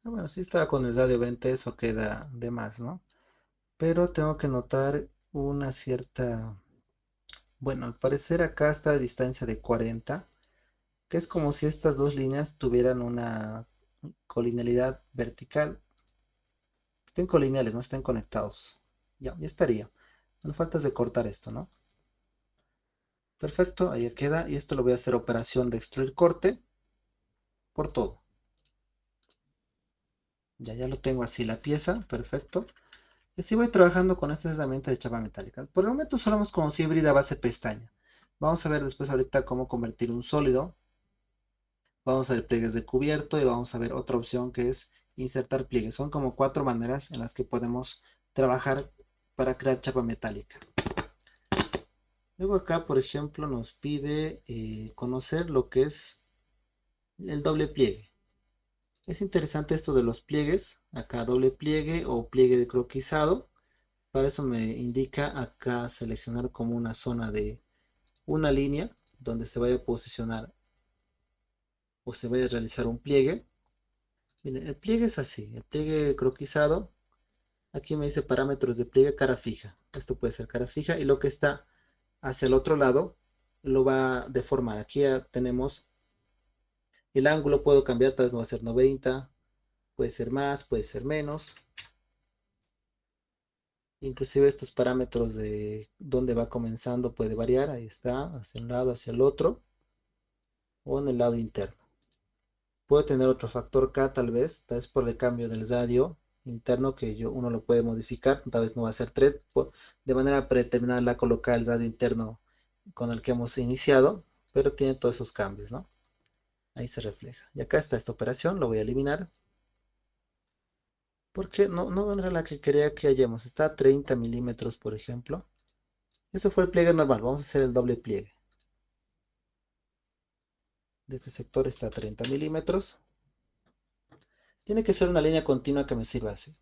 Bueno, si está con el radio 20, eso queda de más, ¿no? Pero tengo que notar una cierta... Bueno, al parecer acá está a distancia de 40, que es como si estas dos líneas tuvieran una colinealidad vertical. Estén colineales, no estén conectados. Ya estaría. No falta de cortar esto, ¿no? Perfecto, ahí queda. Y esto lo voy a hacer operación de extruir corte por todo. Ya lo tengo así la pieza, perfecto. Y así voy trabajando con esta herramienta de chapa metálica. Por el momento solo vamos con híbrida base pestaña. Vamos a ver después ahorita cómo convertir un sólido. Vamos a ver pliegues de cubierto y vamos a ver otra opción que es insertar pliegues. Son como 4 maneras en las que podemos trabajar para crear chapa metálica. Luego acá, por ejemplo, nos pide conocer lo que es el doble pliegue. Es interesante esto de los pliegues. Acá doble pliegue o pliegue de croquisado. Para eso me indica acá seleccionar como una zona de una línea donde se vaya a posicionar o se vaya a realizar un pliegue. Miren, el pliegue es así. El pliegue croquisado. Aquí me dice parámetros de pliegue cara fija. Esto puede ser cara fija y lo que está hacia el otro lado lo va a deformar. Aquí ya tenemos el ángulo, puedo cambiar, tal vez no va a ser 90, puede ser más, puede ser menos. Inclusive estos parámetros de dónde va comenzando puede variar. Ahí está, hacia un lado, hacia el otro o en el lado interno. Puede tener otro factor K tal vez por el cambio del radio interno que uno lo puede modificar, tal vez no va a ser 3, de manera predeterminada la colocar el radio interno con el que hemos iniciado, pero tiene todos esos cambios, ¿no? Ahí se refleja. Y acá está esta operación, lo voy a eliminar. Porque no era la que quería que hallemos. Está a 30 milímetros, por ejemplo. Eso fue el pliegue normal. Vamos a hacer el doble pliegue. De este sector está a 30 milímetros. Tiene que ser una línea continua que me sirva así.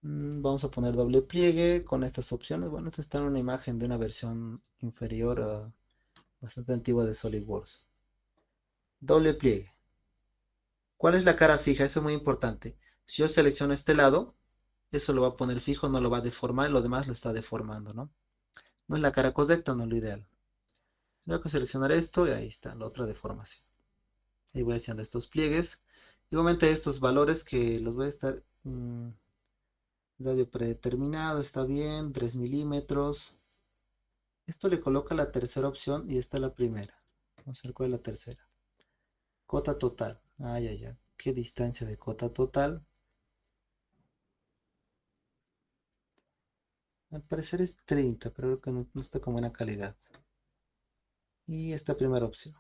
Vamos a poner doble pliegue con estas opciones. Bueno, esta está en una imagen de una versión inferior bastante antigua de SolidWorks. Doble pliegue. ¿Cuál es la cara fija? Eso es muy importante. Si yo selecciono este lado, eso lo va a poner fijo, no lo va a deformar, lo demás lo está deformando, ¿no? No es la cara correcta, no es lo ideal. Tengo que seleccionar esto y ahí está, la otra deformación. Ahí voy haciendo estos pliegues. Igualmente estos valores que los voy a estar... radio predeterminado, está bien, 3 milímetros. Esto le coloca la tercera opción y esta es la primera. Vamos a ver cuál es la tercera. Cota total. Ay, ay, ay. ¿Qué distancia de cota total? Al parecer es 30, pero creo que no está con buena calidad. Y esta primera opción.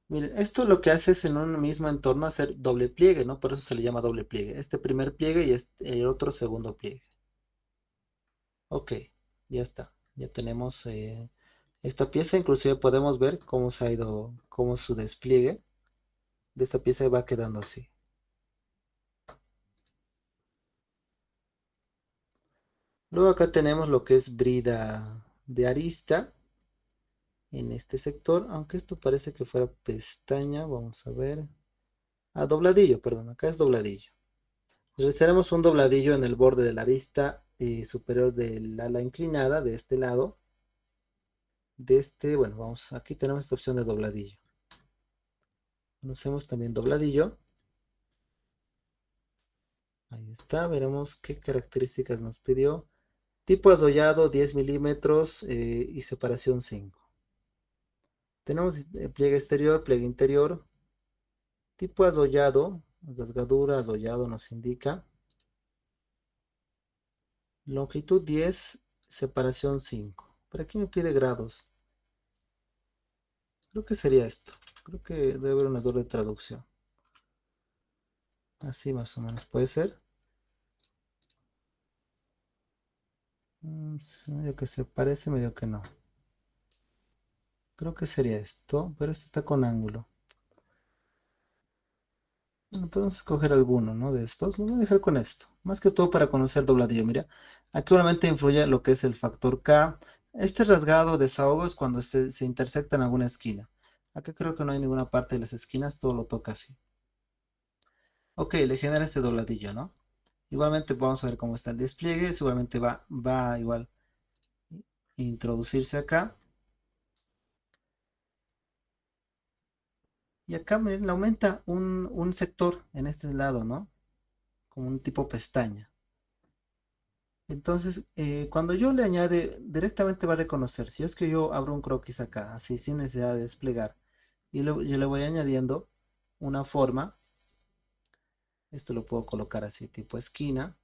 Miren, esto lo que hace es en un mismo entorno hacer doble pliegue, ¿no? Por eso se le llama doble pliegue. Este primer pliegue y el otro segundo pliegue. Ok, ya está. Ya tenemos esta pieza. Inclusive podemos ver cómo se ha ido, cómo su despliegue de esta pieza va quedando así. Luego acá tenemos lo que es brida de arista en este sector, aunque esto parece que fuera pestaña. Vamos a ver. Ah, dobladillo, perdón, acá es dobladillo. Realizaremos un dobladillo en el borde de la arista superior del ala inclinada de este lado. De este, bueno, vamos, aquí tenemos esta opción de dobladillo. Hacemos también dobladillo. Ahí está, veremos qué características nos pidió. Tipo azollado 10 milímetros y separación 5. Tenemos pliegue exterior, pliegue interior. Tipo azollado, rasgadura, azollado nos indica. Longitud 10, separación 5. ¿Para qué me pide grados? Creo que sería esto. Creo que debe haber una doble traducción. Así más o menos puede ser. Medio que se parece, medio que no. Creo que sería esto, pero esto está con ángulo. Bueno, podemos escoger alguno, ¿no? De estos. Lo voy a dejar con esto. Más que todo para conocer dobladillo. Mira, aquí obviamente influye lo que es el factor K. Este rasgado desahogo es cuando se intersecta en alguna esquina. Acá creo que no hay ninguna parte de las esquinas, todo lo toca así. Ok, le genera este dobladillo, ¿no? Igualmente vamos a ver cómo está el despliegue. Seguramente va igual a introducirse acá. Y acá miren, le aumenta un sector en este lado, ¿no? Como un tipo pestaña. Entonces, cuando yo le añade, directamente va a reconocer. Si es que yo abro un croquis acá, así sin necesidad de desplegar, y yo le voy añadiendo una forma, esto lo puedo colocar así, tipo esquina,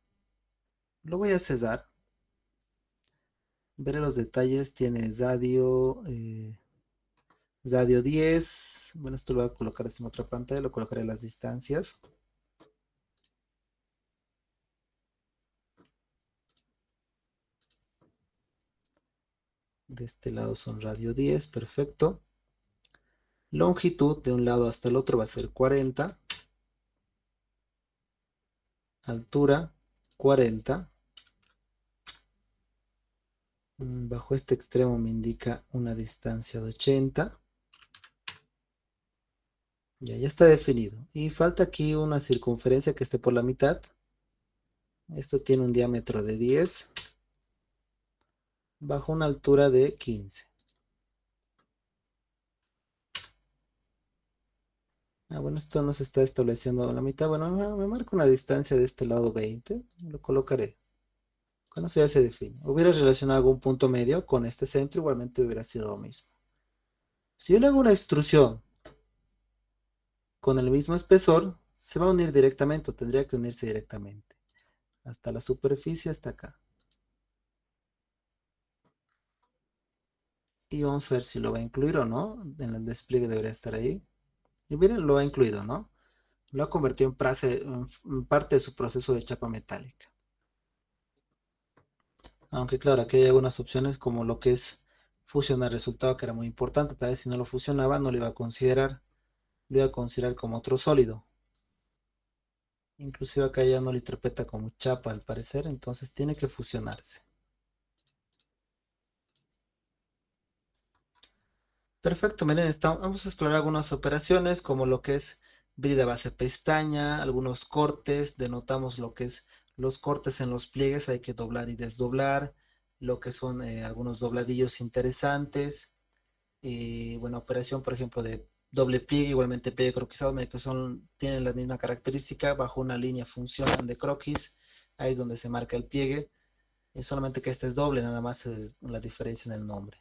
lo voy a cesar, veré los detalles, tiene Zadio 10, bueno, esto lo voy a colocar en otra pantalla, lo colocaré en las distancias. De este lado son radio 10, perfecto. Longitud de un lado hasta el otro va a ser 40. Altura 40. Bajo este extremo me indica una distancia de 80. Ya está definido. Y falta aquí una circunferencia que esté por la mitad. Esto tiene un diámetro de 10 bajo una altura de 15. Bueno, esto no se está estableciendo a la mitad. Bueno, me marco una distancia de este lado 20. Lo colocaré. Con eso ya se define. Hubiera relacionado algún punto medio con este centro, igualmente hubiera sido lo mismo. Si yo le hago una extrusión con el mismo espesor, se va a unir directamente o tendría que unirse directamente. Hasta la superficie, hasta acá. Y vamos a ver si lo va a incluir o no. En el despliegue debería estar ahí. Y miren, lo ha incluido, ¿no? Lo ha convertido en parte de su proceso de chapa metálica. Aunque claro, aquí hay algunas opciones como lo que es fusionar resultado, que era muy importante. Tal vez si no lo fusionaba, no lo iba a considerar. Lo iba a considerar como otro sólido. Inclusive acá ya no lo interpreta como chapa al parecer, entonces tiene que fusionarse. Perfecto, miren, vamos a explorar algunas operaciones como lo que es brida base pestaña, algunos cortes, denotamos lo que es los cortes en los pliegues, hay que doblar y desdoblar, lo que son algunos dobladillos interesantes, bueno, operación por ejemplo de doble pliegue, igualmente pliegue croquisado, que tienen la misma característica, bajo una línea funcionan de croquis, ahí es donde se marca el pliegue, solamente que este es doble, nada más la diferencia en el nombre.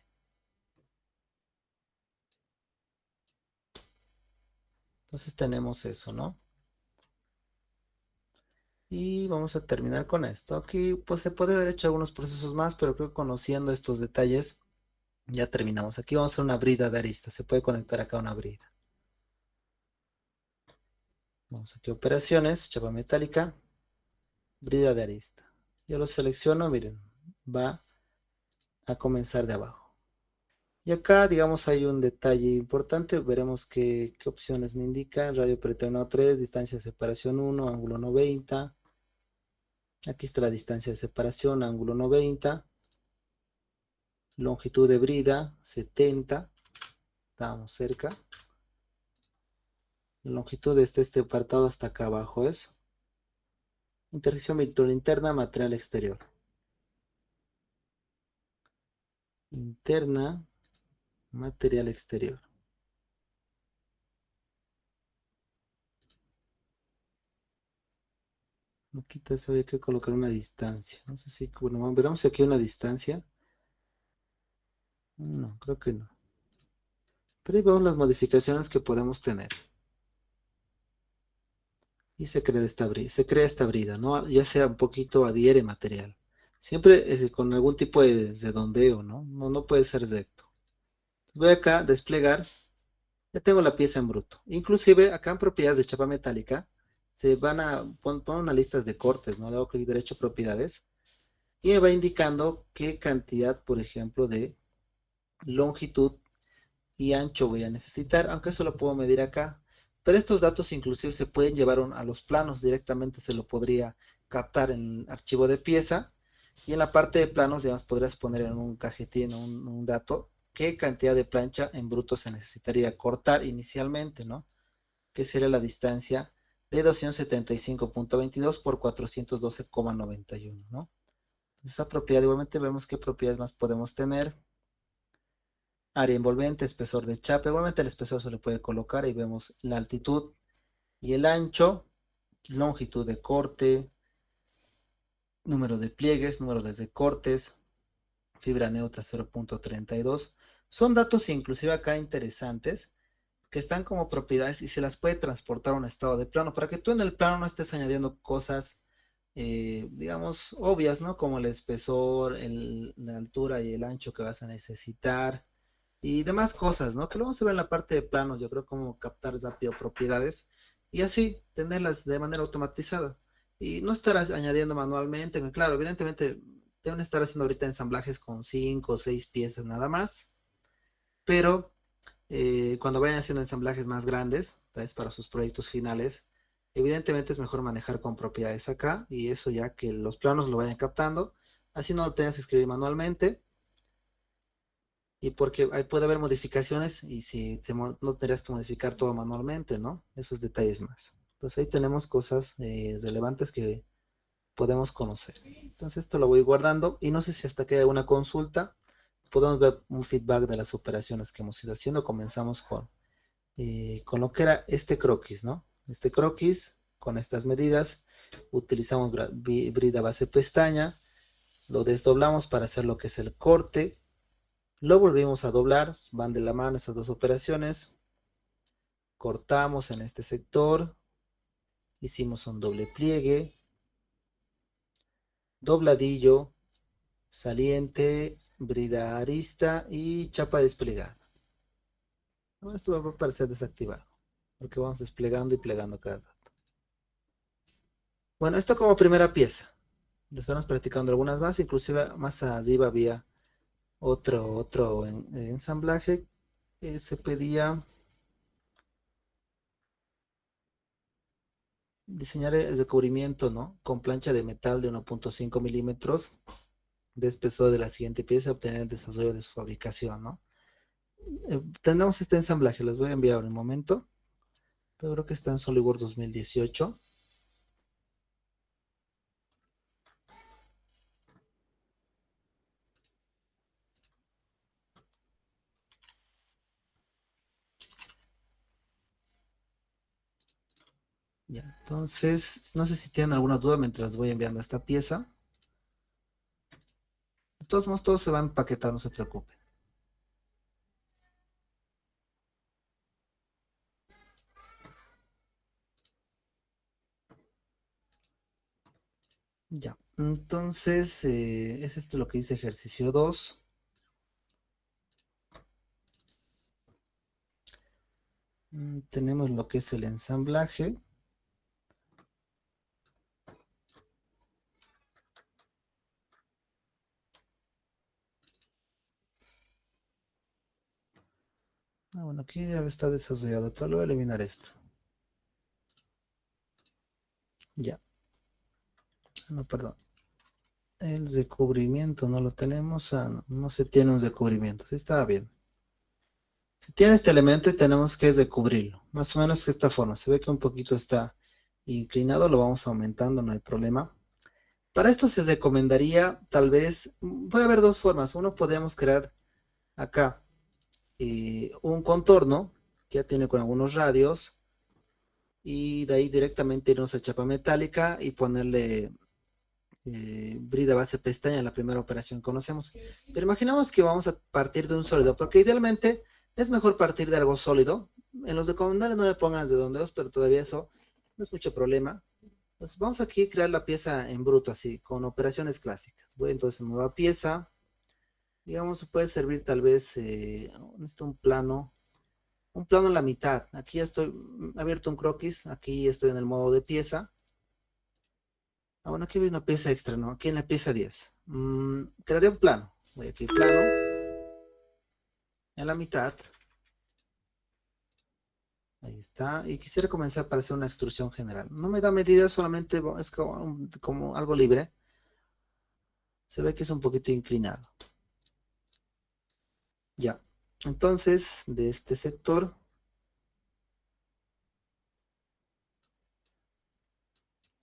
Entonces tenemos eso, ¿no? Y vamos a terminar con esto. Aquí pues se puede haber hecho algunos procesos más, pero creo que conociendo estos detalles ya terminamos. Aquí vamos a hacer una brida de arista. Se puede conectar acá una brida. Vamos aquí a operaciones, chapa metálica, brida de arista. Yo lo selecciono, miren, va a comenzar de abajo. Y acá, digamos, hay un detalle importante. Veremos qué opciones me indican. Radio peritoneal 3, distancia de separación 1, ángulo 90. Aquí está la distancia de separación, ángulo 90. Longitud de brida, 70. Estamos cerca. La longitud de este apartado hasta acá abajo es. Intersección virtual interna, material exterior. Interna, material exterior. Aquí se había que colocar una distancia. No sé si, bueno, veremos aquí una distancia. No, creo que no. Pero ahí vemos las modificaciones que podemos tener. Y se crea esta brida, ¿no? Ya sea un poquito adhiere material. Siempre con algún tipo de redondeo, ¿no? No puede ser recto. Voy acá a desplegar. Ya tengo la pieza en bruto. Inclusive acá en propiedades de chapa metálica se van a poner unas listas de cortes, ¿no? Le hago clic derecho propiedades y me va indicando qué cantidad, por ejemplo, de longitud y ancho voy a necesitar, aunque eso lo puedo medir acá. Pero estos datos inclusive se pueden llevar a los planos, directamente se lo podría captar en archivo de pieza y en la parte de planos, digamos, podrías poner en un cajetín un dato, qué cantidad de plancha en bruto se necesitaría cortar inicialmente, ¿no? Que sería la distancia de 275.22 por 412,91, ¿no? Entonces, esa propiedad, igualmente vemos qué propiedades más podemos tener. Área envolvente, espesor de chapa, igualmente el espesor se le puede colocar y vemos la altitud y el ancho, longitud de corte, número de pliegues, número de cortes, fibra neutra 0.32. Son datos inclusive acá interesantes que están como propiedades y se las puede transportar a un estado de plano para que tú en el plano no estés añadiendo cosas, digamos, obvias, ¿no? Como el espesor, la altura y el ancho que vas a necesitar y demás cosas, ¿no? Que lo vamos a ver en la parte de planos, yo creo cómo captar rápido propiedades y así tenerlas de manera automatizada y no estarás añadiendo manualmente, claro, evidentemente deben estar haciendo ahorita ensamblajes con 5 o 6 piezas nada más, pero cuando vayan haciendo ensamblajes más grandes, ¿sabes? Para sus proyectos finales, evidentemente es mejor manejar con propiedades acá y eso ya que los planos lo vayan captando, así no lo tengas que escribir manualmente y porque ahí puede haber modificaciones y si no tendrías que modificar todo manualmente, ¿no? Esos detalles más. Entonces ahí tenemos cosas relevantes que podemos conocer. Entonces esto lo voy guardando y no sé si hasta que haya una consulta podemos ver un feedback de las operaciones que hemos ido haciendo. Comenzamos con lo que era este croquis, ¿no? Este croquis con estas medidas, utilizamos brida base pestaña, lo desdoblamos para hacer lo que es el corte, lo volvimos a doblar, van de la mano estas dos operaciones, cortamos en este sector, hicimos un doble pliegue, dobladillo, saliente, brida arista y chapa desplegada. Esto va a parecer desactivado, porque vamos desplegando y plegando cada rato. Bueno, esto como primera pieza. Lo estamos practicando algunas más, inclusive más arriba había otro ensamblaje que se pedía. diseñar el recubrimiento, ¿no? Con plancha de metal de 1.5 milímetros de espesor de la siguiente pieza, obtener el desarrollo de su fabricación, ¿no? Tenemos este ensamblaje, los voy a enviar en un momento, pero creo que está en SolidWorks 2018. Ya, entonces, no sé si tienen alguna duda mientras voy enviando esta pieza. De todos modos, todo se va a empaquetar, no se preocupen. Ya, entonces, es esto lo que dice ejercicio 2. Tenemos lo que es el ensamblaje. Bueno, aquí ya está desarrollado, pero lo voy a eliminar esto. Ya, no, perdón. El recubrimiento no lo tenemos. No, no se tiene un recubrimiento. Sí, estaba bien. Si tiene este elemento y tenemos que recubrirlo. Más o menos de esta forma. Se ve que un poquito está inclinado. Lo vamos aumentando, no hay problema. Para esto se recomendaría, tal vez, puede haber dos formas. Uno, podemos crear acá un contorno que ya tiene con algunos radios. Y de ahí directamente irnos a chapa metálica y ponerle brida base pestaña, la primera operación que conocemos. Pero imaginamos que vamos a partir de un sólido, porque idealmente es mejor partir de algo sólido. En los recomendables no le pongas de dondeos, pero todavía eso no es mucho problema. Entonces vamos aquí a crear la pieza en bruto, así, con operaciones clásicas. Voy entonces a nueva pieza. Digamos, puede servir tal vez un plano en la mitad. Aquí ya estoy abierto un croquis, aquí estoy en el modo de pieza. Bueno, aquí hay una pieza extra, ¿no? Aquí en la pieza 10. Crearé un plano. Voy aquí, plano, en la mitad. Ahí está. Y quisiera comenzar para hacer una extrusión general. No me da medida, solamente es como algo libre. Se ve que es un poquito inclinado. Ya. Entonces, de este sector,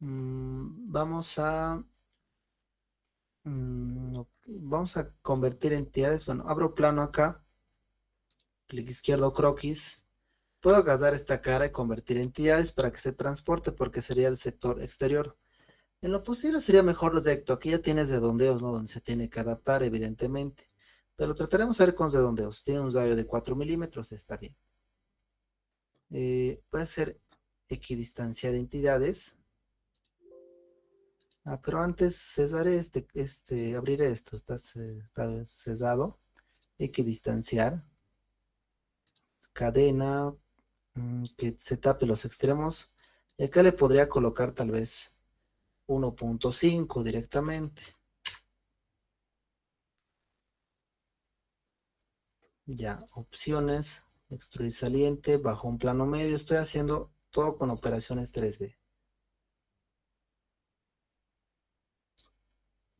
vamos a convertir entidades. Bueno, abro plano acá. Clic izquierdo, croquis. Puedo agarrar esta cara y convertir entidades para que se transporte porque sería el sector exterior. En lo posible sería mejor recto. Aquí ya tienes redondeos, ¿no? Donde se tiene que adaptar, evidentemente. Pero trataremos de ver con redondeos. Tiene un radio de 4 milímetros, está bien. Puede ser equidistanciar entidades. Pero antes cesaré abriré esto. Está cesado. Equidistanciar. Cadena. Que se tape los extremos. Y acá le podría colocar tal vez 1.5 directamente. Ya, opciones, extruir saliente, bajo un plano medio. Estoy haciendo todo con operaciones 3D.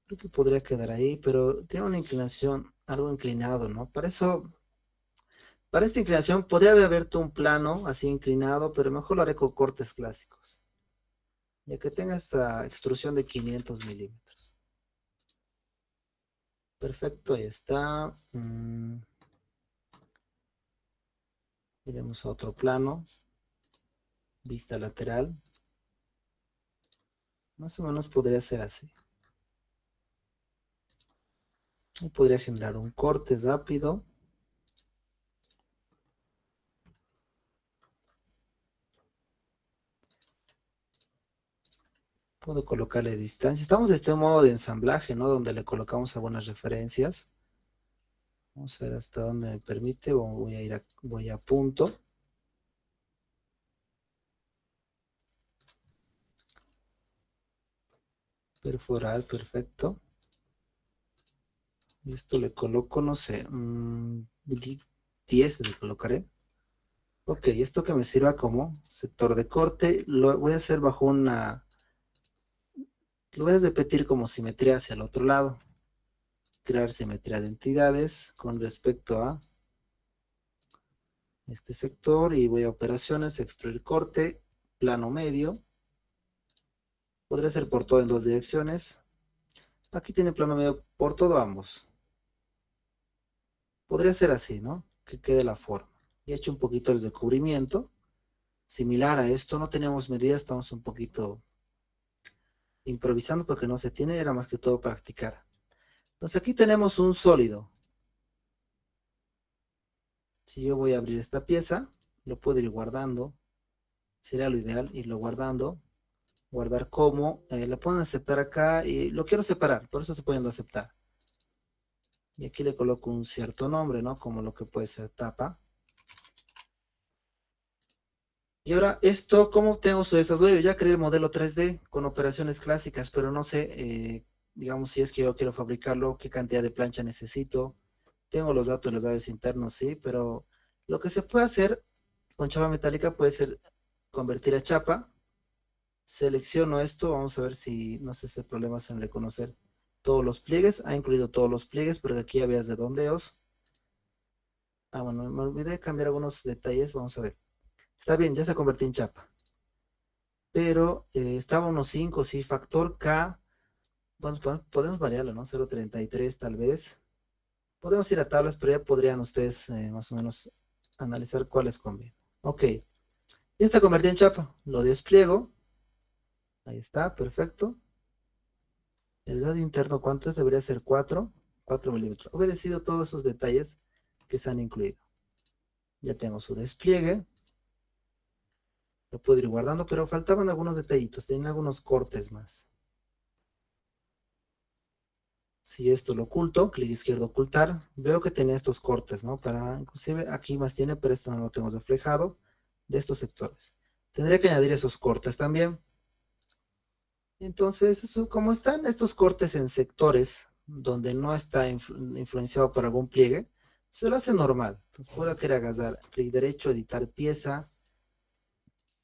Creo que podría quedar ahí, pero tiene una inclinación algo inclinado, ¿no? Para esta inclinación podría haber abierto un plano así inclinado, pero mejor lo haré con cortes clásicos. Ya que tenga esta extrusión de 500 milímetros. Perfecto, ahí está. Iremos a otro plano. Vista lateral. Más o menos podría ser así. Y podría generar un corte rápido. Puedo colocarle distancia. Estamos en este modo de ensamblaje, ¿no? Donde le colocamos algunas referencias. Vamos a ver hasta dónde me permite. Voy a punto. Perforar, perfecto. Y esto le coloco, no sé, 10 le colocaré. Ok, esto que me sirva como sector de corte, lo voy a hacer bajo una, lo voy a repetir como simetría hacia el otro lado. Crear simetría de entidades con respecto a este sector y voy a operaciones, extruir corte, plano medio. Podría ser por todo en dos direcciones. Aquí tiene plano medio por todo ambos. Podría ser así, ¿no? Que quede la forma. Y he hecho un poquito el recubrimiento. Similar a esto, no tenemos medidas, estamos un poquito improvisando porque no se tiene, era más que todo practicar. Entonces aquí tenemos un sólido. Si yo voy a abrir esta pieza, lo puedo ir guardando. Sería lo ideal irlo guardando. Guardar como. Lo pueden aceptar acá y lo quiero separar, por eso se pueden aceptar. Y aquí le coloco un cierto nombre, ¿no? Como lo que puede ser tapa. Y ahora esto, ¿cómo tengo su desarrollo? Ya creé el modelo 3D con operaciones clásicas, pero no sé, digamos, si es que yo quiero fabricarlo, qué cantidad de plancha necesito. Tengo los datos de los datos internos, sí, pero lo que se puede hacer con chapa metálica puede ser convertir a chapa. Selecciono esto, vamos a ver si no sé si hay problemas en reconocer todos los pliegues. Ha incluido todos los pliegues, porque aquí había redondeos. Ah, bueno, me olvidé de cambiar algunos detalles, vamos a ver. Está bien, ya se convirtió en chapa. Pero estaba unos 5, sí, factor K. Bueno, podemos variarlo, ¿no? 0,33 tal vez. Podemos ir a tablas, pero ya podrían ustedes más o menos analizar cuáles conviene. Ok, ya está convertido en chapa. Lo despliego. Ahí está, perfecto. El radio interno, ¿cuánto es? Debería ser 4 milímetros. Obedecido todos esos detalles que se han incluido. Ya tengo su despliegue. Lo puedo ir guardando, pero faltaban algunos detallitos. Tienen algunos cortes más. Si esto lo oculto, clic izquierdo ocultar, veo que tenía estos cortes, ¿no? Para, inclusive aquí más tiene, pero esto no lo tengo reflejado, de estos sectores. Tendré que añadir esos cortes también. Entonces, eso, como están estos cortes en sectores donde no está influenciado por algún pliegue, se lo hace normal. Entonces, puedo aquí agarrar, clic derecho, editar pieza,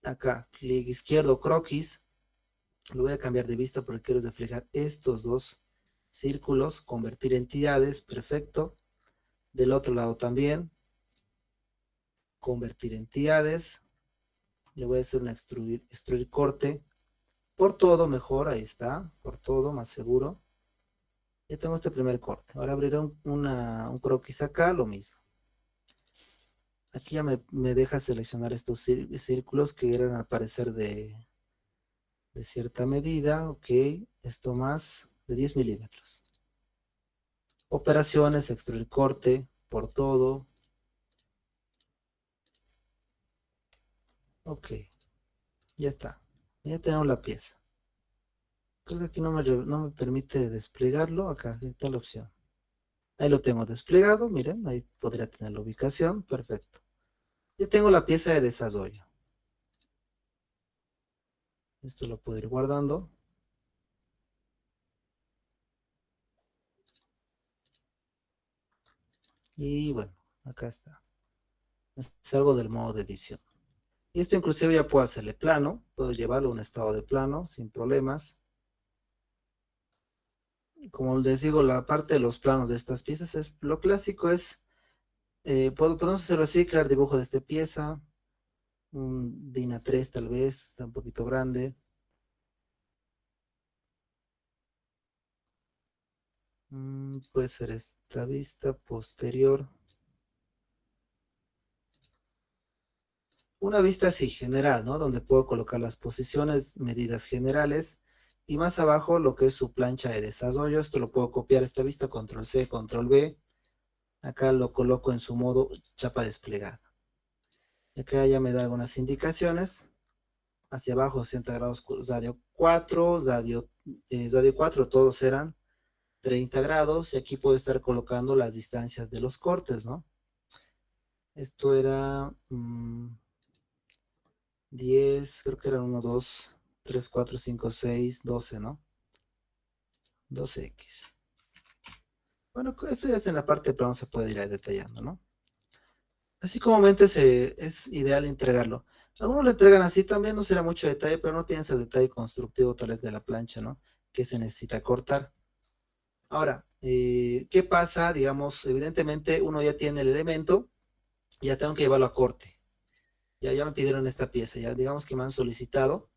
acá, clic izquierdo, croquis, lo voy a cambiar de vista porque quiero reflejar estos dos círculos, convertir entidades, perfecto. Del otro lado también, convertir entidades. Le voy a hacer una extruir corte. Por todo mejor, ahí está. Por todo, más seguro. Ya tengo este primer corte. Ahora abriré un croquis acá, lo mismo. Aquí ya me deja seleccionar estos círculos que eran al parecer de cierta medida. Ok, esto más de 10 milímetros. Operaciones, extruir corte, por todo. Ok, ya está. Ya tenemos la pieza. Creo que aquí no me permite desplegarlo. Acá está la opción. Ahí lo tengo desplegado. Miren, ahí podría tener la ubicación. Perfecto. Ya tengo la pieza de desarrollo. Esto lo puedo ir guardando. Y bueno, acá está. Salgo del modo de edición. Y esto inclusive ya puedo hacerle plano. Puedo llevarlo a un estado de plano sin problemas. Como les digo, la parte de los planos de estas piezas es lo clásico es, podemos hacerlo así, crear dibujo de esta pieza, un DIN A3 tal vez, está un poquito grande. Puede ser esta vista posterior. Una vista así, general, ¿no? Donde puedo colocar las posiciones, medidas generales. Y más abajo lo que es su plancha de desarrollo. Esto lo puedo copiar esta vista, control C, control V. Acá lo coloco en su modo chapa desplegada. Acá ya me da algunas indicaciones. Hacia abajo 60 grados radio 4, radio 4, todos eran 30 grados. Y aquí puedo estar colocando las distancias de los cortes, ¿no? Esto era 10, creo que eran 1, 2, 3, 4, 5, 6, 12, ¿no? 12x. Bueno, esto ya es en la parte de plano se puede ir detallando, ¿no? Así comúnmente es ideal entregarlo. Algunos lo entregan así también, no será mucho detalle, pero no tienes el detalle constructivo tal vez de la plancha, ¿no? Que se necesita cortar. Ahora, ¿qué pasa? Digamos, evidentemente uno ya tiene el elemento, ya tengo que llevarlo a corte. Ya me pidieron esta pieza, ya digamos que me han solicitado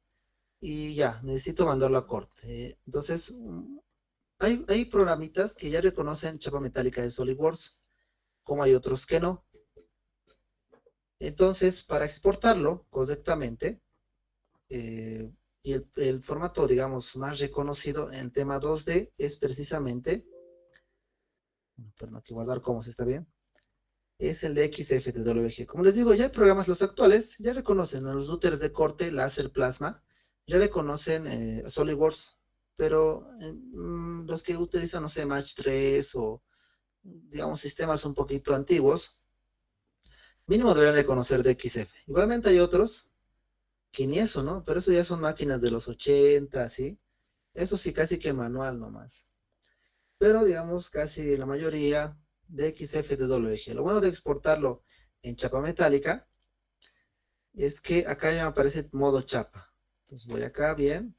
y ya, necesito mandarlo a corte. Entonces, hay programitas que ya reconocen chapa metálica de SolidWorks, como hay otros que no. Entonces, para exportarlo correctamente, y el formato, digamos, más reconocido en tema 2D es precisamente, perdón, que guardar como se está bien, es el de XFTWG. Como les digo, ya hay programas, los actuales, ya reconocen a los routers de corte, láser plasma, ya reconocen SolidWorks, pero los que utilizan, no sé, Match 3 o, digamos, sistemas un poquito antiguos, mínimo deberían reconocer DXF. Igualmente hay otros que ni eso, ¿no? Pero eso ya son máquinas de los 80, ¿sí? Eso sí, casi que manual nomás. Pero digamos, casi la mayoría de XFTWG. Lo bueno de exportarlo en chapa metálica es que acá ya me aparece modo chapa. Entonces voy acá bien,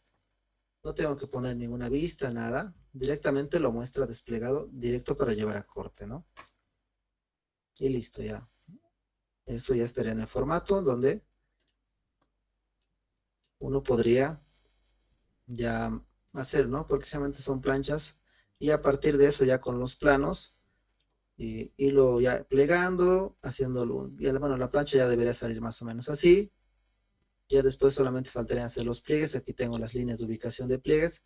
no tengo que poner ninguna vista, nada. Directamente lo muestra desplegado directo para llevar a corte, ¿no? Y listo, ya. Eso ya estaría en el formato donde uno podría ya hacer, ¿no? Porque generalmente son planchas y a partir de eso ya con los planos y irlo ya plegando, haciéndolo, y bueno, la plancha ya debería salir más o menos así. Ya después solamente faltarían hacer los pliegues. Aquí tengo las líneas de ubicación de pliegues.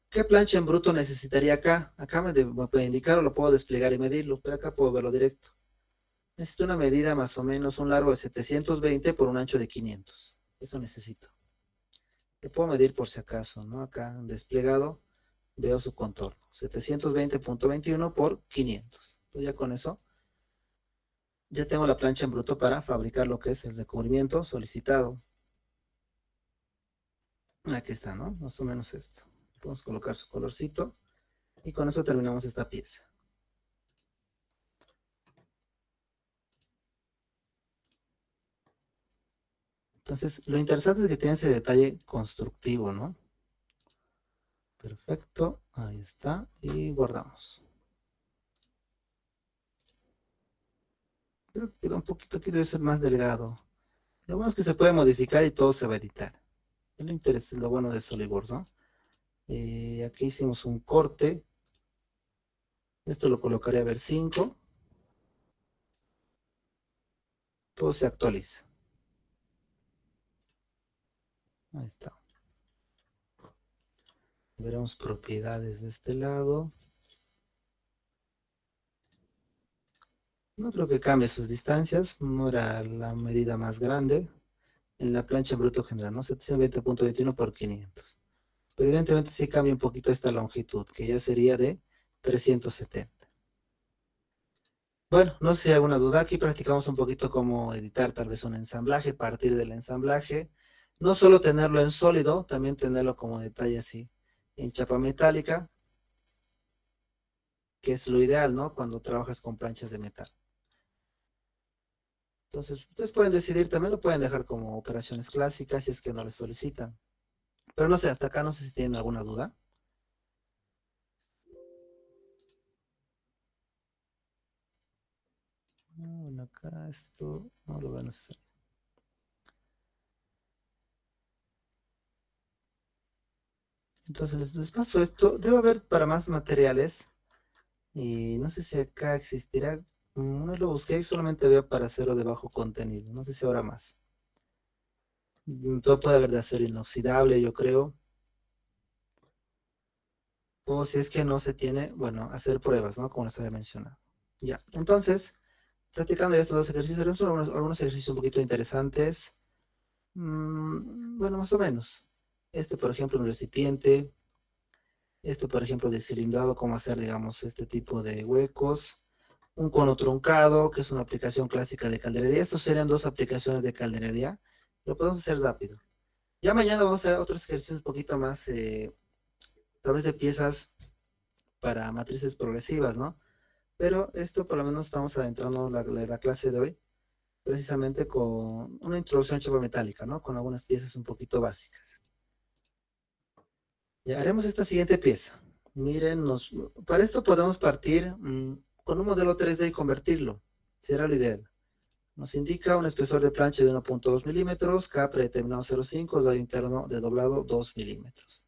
¿Qué plancha en bruto necesitaría acá? Acá me puede indicar o lo puedo desplegar y medirlo, pero acá puedo verlo directo. Necesito una medida más o menos, un largo de 720 por un ancho de 500. Eso necesito. Le puedo medir por si acaso, ¿no? Acá en desplegado veo su contorno. 720.21 por 500. Entonces ya con eso ya tengo la plancha en bruto para fabricar lo que es el recubrimiento solicitado. Aquí está, ¿no? Más o menos esto. Podemos colocar su colorcito y con eso terminamos esta pieza. Entonces, lo interesante es que tiene ese detalle constructivo, ¿no? Perfecto, ahí está, y guardamos. Creo que queda un poquito, aquí debe ser más delgado. Lo bueno es que se puede modificar y todo se va a editar. Es lo interesante, lo bueno de SolidWorks, ¿no? Aquí hicimos un corte. Esto lo colocaré a ver 5. Todo se actualiza. Ahí está. Veremos propiedades de este lado. No creo que cambie sus distancias. No era la medida más grande. En la plancha bruto general, ¿no? 720.21 por 500. Pero evidentemente sí cambia un poquito esta longitud, que ya sería de 370. Bueno, no sé si hay alguna duda. Aquí practicamos un poquito cómo editar tal vez un ensamblaje, partir del ensamblaje. No solo tenerlo en sólido, también tenerlo como detalle así en chapa metálica, que es lo ideal, ¿no? Cuando trabajas con planchas de metal. Entonces, ustedes pueden decidir, también lo pueden dejar como operaciones clásicas si es que no les solicitan. Pero no sé, hasta acá no sé si tienen alguna duda. Bueno, acá esto no lo van a hacer. Entonces les paso esto. Debe haber para más materiales. Y no sé si acá existirá. No lo busqué y solamente veo para acero de bajo contenido. No sé si habrá más. Todo puede haber de acero inoxidable, yo creo. O si es que no se tiene, bueno, hacer pruebas, ¿no? Como les había mencionado. Ya, entonces, practicando ya estos dos ejercicios, son algunos ejercicios un poquito interesantes. Bueno, más o menos. Este, por ejemplo, un recipiente. Este, por ejemplo, de cilindrado, cómo hacer, digamos, este tipo de huecos. Un cono truncado, que es una aplicación clásica de calderería. Estos serían dos aplicaciones de calderería. Lo podemos hacer rápido. Ya mañana vamos a hacer otros ejercicios un poquito más, tal vez de piezas para matrices progresivas, ¿no? Pero esto por lo menos estamos adentrando la clase de hoy precisamente con una introducción a chapa metálica, ¿no? Con algunas piezas un poquito básicas. Ya haremos esta siguiente pieza. Miren, para esto podemos partir con un modelo 3D y convertirlo. Será lo ideal. Nos indica un espesor de plancha de 1.2 milímetros, K predeterminado 0.5, radio interno de doblado 2 milímetros.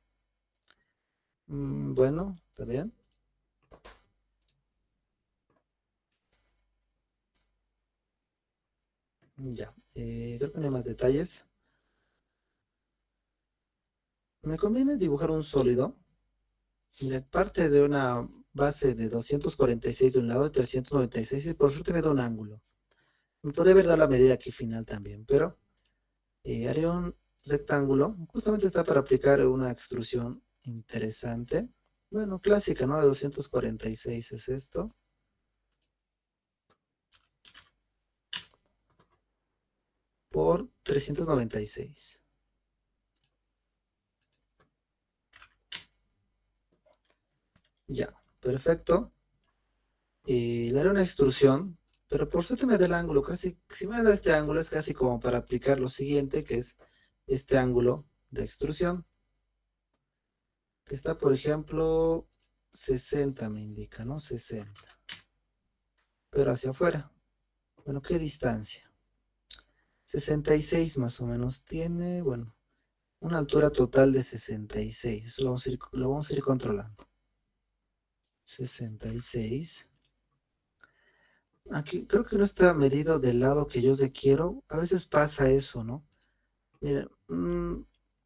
Bueno, está bien. Ya, creo que no hay más detalles. Me conviene dibujar un sólido. Mira, parte de una base de 246 de un lado y 396, y por suerte me da un ángulo. Me podría haber dado la medida aquí final también, pero haré un rectángulo. Justamente está para aplicar una extrusión interesante. Bueno, clásica, ¿no? De 246 es esto. Por 396. Ya, perfecto. Le haré una extrusión, pero por suerte me da el ángulo. Casi, si me da este ángulo es casi como para aplicar lo siguiente, que es este ángulo de extrusión, que está, por ejemplo, 60 me indica, ¿no? 60. Pero hacia afuera. Bueno, ¿qué distancia? 66 más o menos tiene, bueno, una altura total de 66. Eso lo vamos a ir controlando. 66. Aquí creo que no está medido del lado que yo se quiero. A veces pasa eso, ¿no? Miren,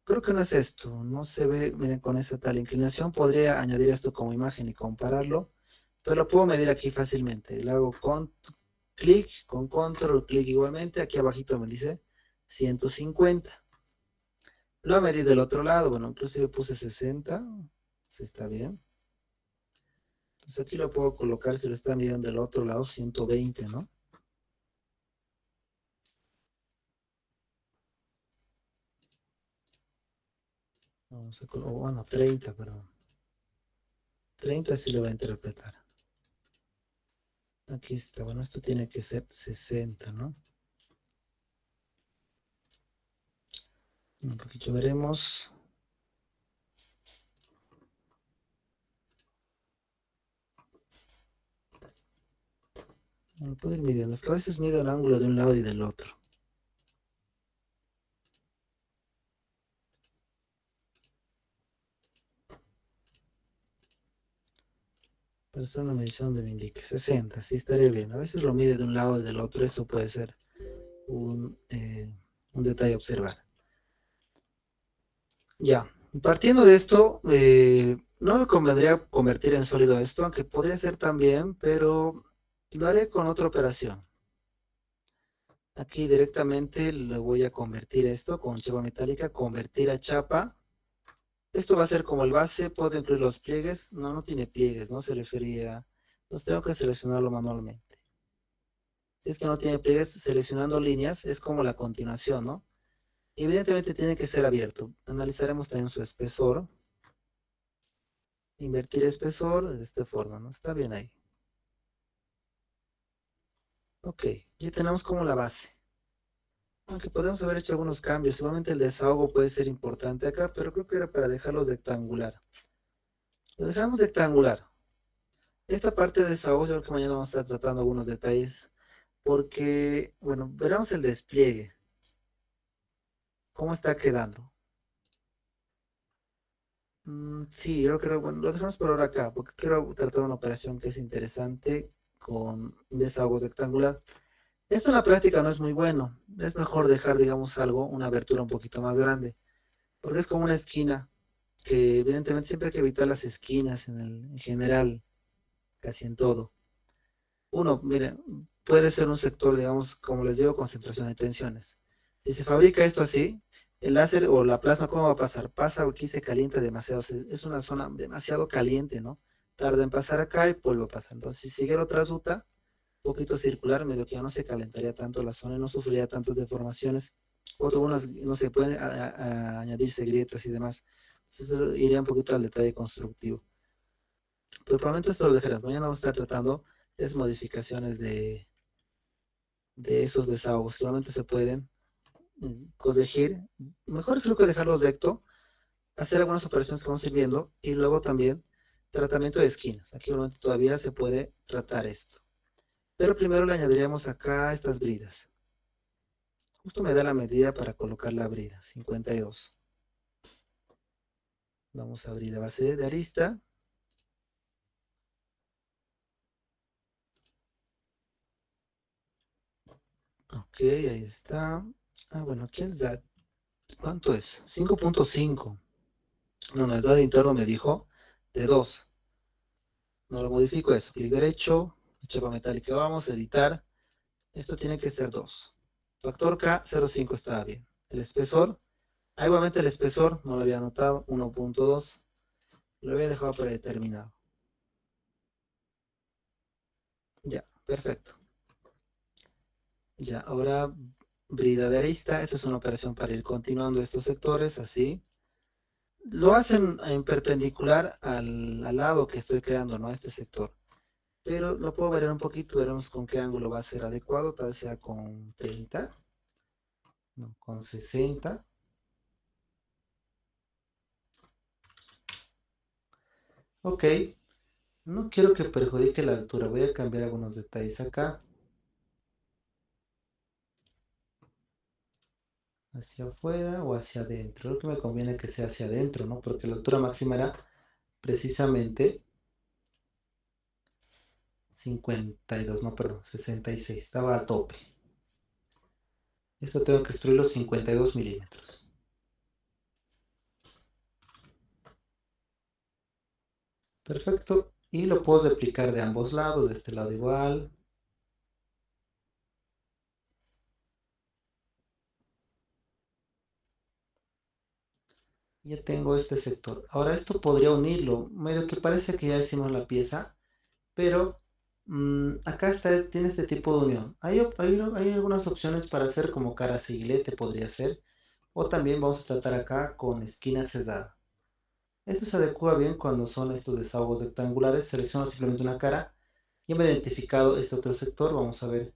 creo que no es esto. No se ve, miren, con esa tal inclinación. Podría añadir esto como imagen y compararlo. Pero lo puedo medir aquí fácilmente. Le hago con clic, con control, clic igualmente. Aquí abajito me dice 150. Lo medí del otro lado. Bueno, inclusive puse 60. Si está bien. Entonces aquí lo puedo colocar si lo está midiendo del otro lado, 120, ¿no? Vamos a colocar, bueno, 30, perdón. 30 sí lo va a interpretar. Aquí está, bueno, esto tiene que ser 60, ¿no? Un poquito veremos. Bueno, puedo ir midiendo. Es que a veces mido el ángulo de un lado y del otro. Para hacer una medición donde me indique 60, sí estaría bien. A veces lo mide de un lado y del otro. Eso puede ser un detalle a observar. Ya, partiendo de esto, no me convendría convertir en sólido esto, aunque podría ser también, pero lo haré con otra operación. Aquí directamente le voy a convertir esto con chapa metálica, convertir a chapa. Esto va a ser como el base, puedo incluir los pliegues. No, no tiene pliegues, no se refería. Entonces tengo que seleccionarlo manualmente. Si es que no tiene pliegues, seleccionando líneas es como la continuación, ¿no? Evidentemente tiene que ser abierto. Analizaremos también su espesor. Invertir espesor de esta forma, ¿no? Está bien ahí. Ok, ya tenemos como la base. Aunque podemos haber hecho algunos cambios. Igualmente el desahogo puede ser importante acá, pero creo que era para dejarlos rectangular. Lo dejamos rectangular. Esta parte de desahogo, yo creo que mañana vamos a estar tratando algunos detalles. Porque, bueno, veremos el despliegue. ¿Cómo está quedando? Sí, yo creo, bueno, lo dejamos por ahora acá, porque quiero tratar una operación que es interesante con un desahogo rectangular. Esto en la práctica no es muy bueno. Es mejor dejar, digamos, algo, una abertura un poquito más grande, porque es como una esquina, que evidentemente siempre hay que evitar las esquinas en general, casi en todo. Uno, mire, puede ser un sector, digamos, como les digo, concentración de tensiones. Si se fabrica esto así, el láser o la plasma, ¿cómo va a pasar? Pasa aquí, se calienta demasiado, es una zona demasiado caliente, ¿no? Tarda en pasar acá y vuelve a pasar. Entonces, si siguiera otra ruta, un poquito circular, medio que ya no se calentaría tanto la zona y no sufriría tantas deformaciones. Otro, unas, no se pueden añadirse grietas y demás. Entonces, iría un poquito al detalle constructivo. Pero por el momento esto lo dejaremos. Mañana vamos a estar tratando las modificaciones de esos desahogos que normalmente se pueden corregir. Mejor es creo que dejarlos recto, hacer algunas operaciones que vamos a ir viendo y luego también tratamiento de esquinas. Aquí obviamente todavía se puede tratar esto. Pero primero le añadiríamos acá estas bridas. Justo me da la medida para colocar la brida, 52. Vamos a abrir la base de arista. Ok, ahí está. Ah, bueno, aquí el ZAD. ¿Cuánto es? 5.5. No, no, el ZAD interno me dijo de 2. No lo modifico eso. Clic derecho, chapa metálica. Vamos a editar. Esto tiene que ser 2. Factor K, 0.5 está bien. El espesor. Ah, igualmente el espesor, no lo había anotado, 1.2. Lo había dejado predeterminado. Ya, perfecto. Ya, ahora brida de arista. Esta es una operación para ir continuando estos sectores, así. Lo hacen en perpendicular al lado que estoy creando, ¿no? A este sector. Pero lo puedo variar un poquito, veremos con qué ángulo va a ser adecuado, tal vez sea con 30, no, con 60. Ok, no quiero que perjudique la altura, voy a cambiar algunos detalles acá, hacia afuera o hacia adentro. Lo que me conviene que sea hacia adentro, ¿no? Porque la altura máxima era precisamente 52, no, perdón, 66, estaba a tope. Esto tengo que construir los 52 milímetros. Perfecto. Y lo puedo replicar de ambos lados, de este lado igual. Ya tengo este sector. Ahora esto podría unirlo. Medio que parece que ya hicimos la pieza, pero acá está, tiene este tipo de unión. Hay algunas opciones para hacer como cara siguilete, podría ser. O también vamos a tratar acá con esquina cerrada. Esto se adecua bien cuando son estos desahogos rectangulares. Selecciono simplemente una cara. Ya me he identificado este otro sector. Vamos a ver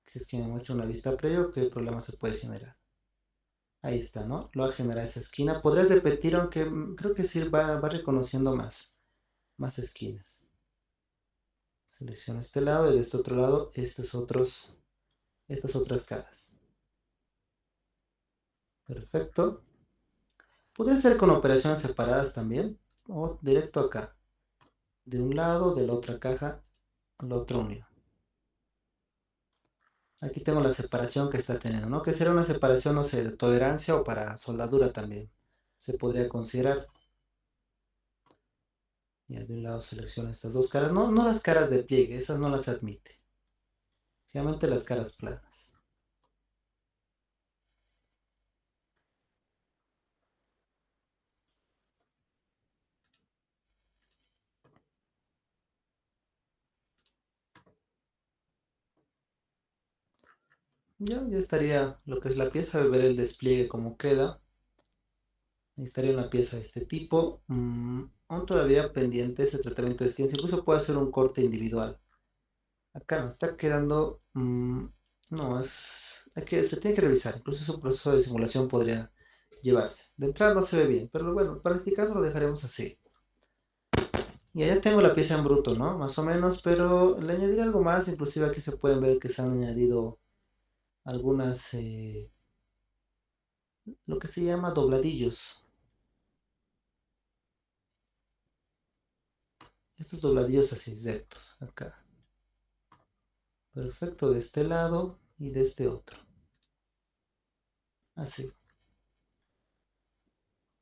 si es que me muestra una vista previa o qué problema se puede generar. Ahí está, ¿no? Lo va a generar esa esquina. Podrías repetir, aunque creo que sí va reconociendo más esquinas. Selecciono este lado y de este otro lado estas otras caras. Perfecto. Podría ser con operaciones separadas también o directo acá. De un lado, de la otra caja, la otra unión. Aquí tengo la separación que está teniendo, ¿no? Que será una separación, no sé, de tolerancia o para soldadura también. Se podría considerar. Y de un lado selecciono estas dos caras. No, no las caras de pliegue, esas no las admite. Generalmente las caras planas. Ya estaría lo que es la pieza, ver el despliegue como queda. Necesitaría una pieza de este tipo. Aún todavía pendiente este tratamiento de esquinas. Incluso puedo hacer un corte individual. Acá no está quedando. No, se tiene que revisar. Incluso su proceso de simulación podría llevarse. De entrada no se ve bien, pero bueno, practicando lo dejaremos así. Y allá tengo la pieza en bruto, ¿no? Más o menos, pero le añadiré algo más. Inclusive aquí se pueden ver que se han añadido algunas, lo que se llama dobladillos. Estos dobladillos así rectos, acá. Perfecto, de este lado y de este otro. Así.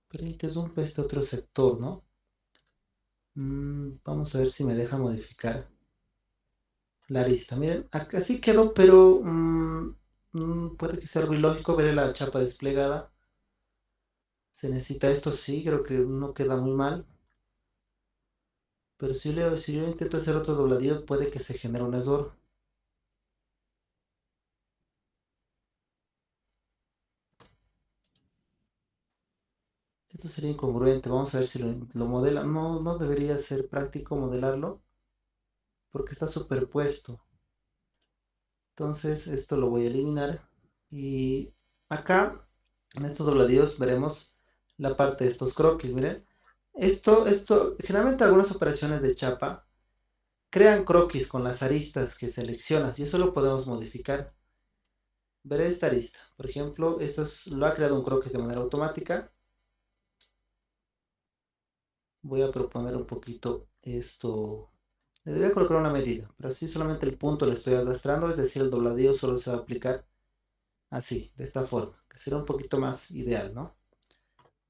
Pero interrumpe este otro sector, ¿no? Vamos a ver si me deja modificar la arista. Miren, así quedó, pero puede que sea algo ilógico. Veré la chapa desplegada. Se necesita esto, sí, creo que no queda muy mal. Pero si yo intento hacer otro dobladillo, puede que se genere un error. Esto sería incongruente. Vamos a ver si lo modela. No, no debería ser práctico modelarlo porque está superpuesto. Entonces esto lo voy a eliminar. Y acá, en estos dobladillos, veremos la parte de estos croquis. Miren, generalmente algunas operaciones de chapa crean croquis con las aristas que seleccionas y eso lo podemos modificar. Veré esta arista. Por ejemplo, lo ha creado un croquis de manera automática. Voy a proponer un poquito esto. Le debería colocar una medida, pero así solamente el punto lo estoy arrastrando, es decir, el dobladillo solo se va a aplicar así, de esta forma, que será un poquito más ideal, ¿no?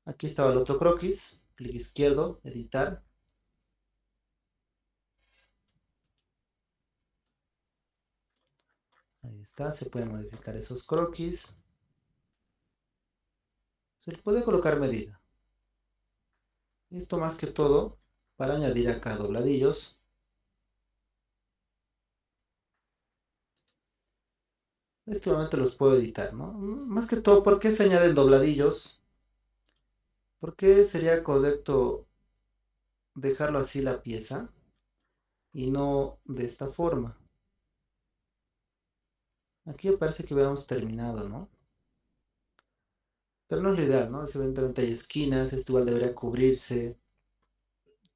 Aquí estaba el otro croquis, clic izquierdo, editar. Ahí está, se pueden modificar esos croquis. Se le puede colocar medida. Esto más que todo para añadir acá dobladillos. Este momento los puedo editar, ¿no? Más que todo, ¿por qué se añaden dobladillos? ¿Por qué sería correcto dejarlo así la pieza y no de esta forma? Aquí me parece que hubiéramos terminado, ¿no? Pero no es lo ideal, ¿no? Evidentemente hay esquinas, esto igual debería cubrirse,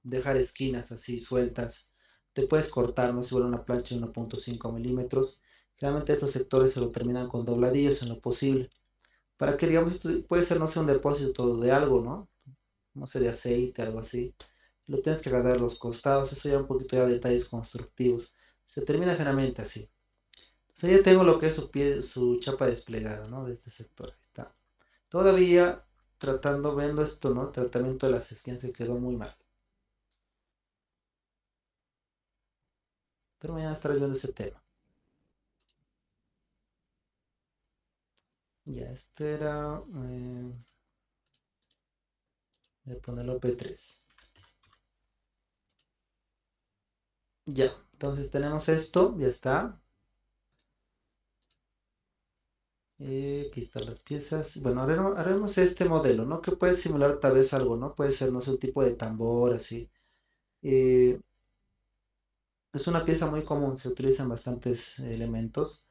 dejar esquinas así sueltas. Te puedes cortar, no es igual una plancha de 1.5 milímetros. Generalmente estos sectores se lo terminan con dobladillos en lo posible. Para que, digamos, esto puede ser, no sé, un depósito de algo, ¿no? No sé, de aceite, algo así. Lo tienes que agarrar a los costados, eso ya un poquito ya detalles constructivos. Se termina generalmente así. Entonces ya tengo lo que es su chapa desplegada, ¿no? De este sector. Ahí está. Todavía tratando, viendo esto, ¿no? Tratamiento de las esquinas se quedó muy mal. Pero mañana estaré viendo ese tema. Ya, este era... voy a ponerlo P3. Ya, entonces tenemos esto, ya está. Aquí están las piezas. Bueno, haremos este modelo, ¿no? Que puede simular tal vez algo, ¿no? Puede ser, no sé, un tipo de tambor, así. Eh, es una pieza muy común, se utilizan bastantes elementos.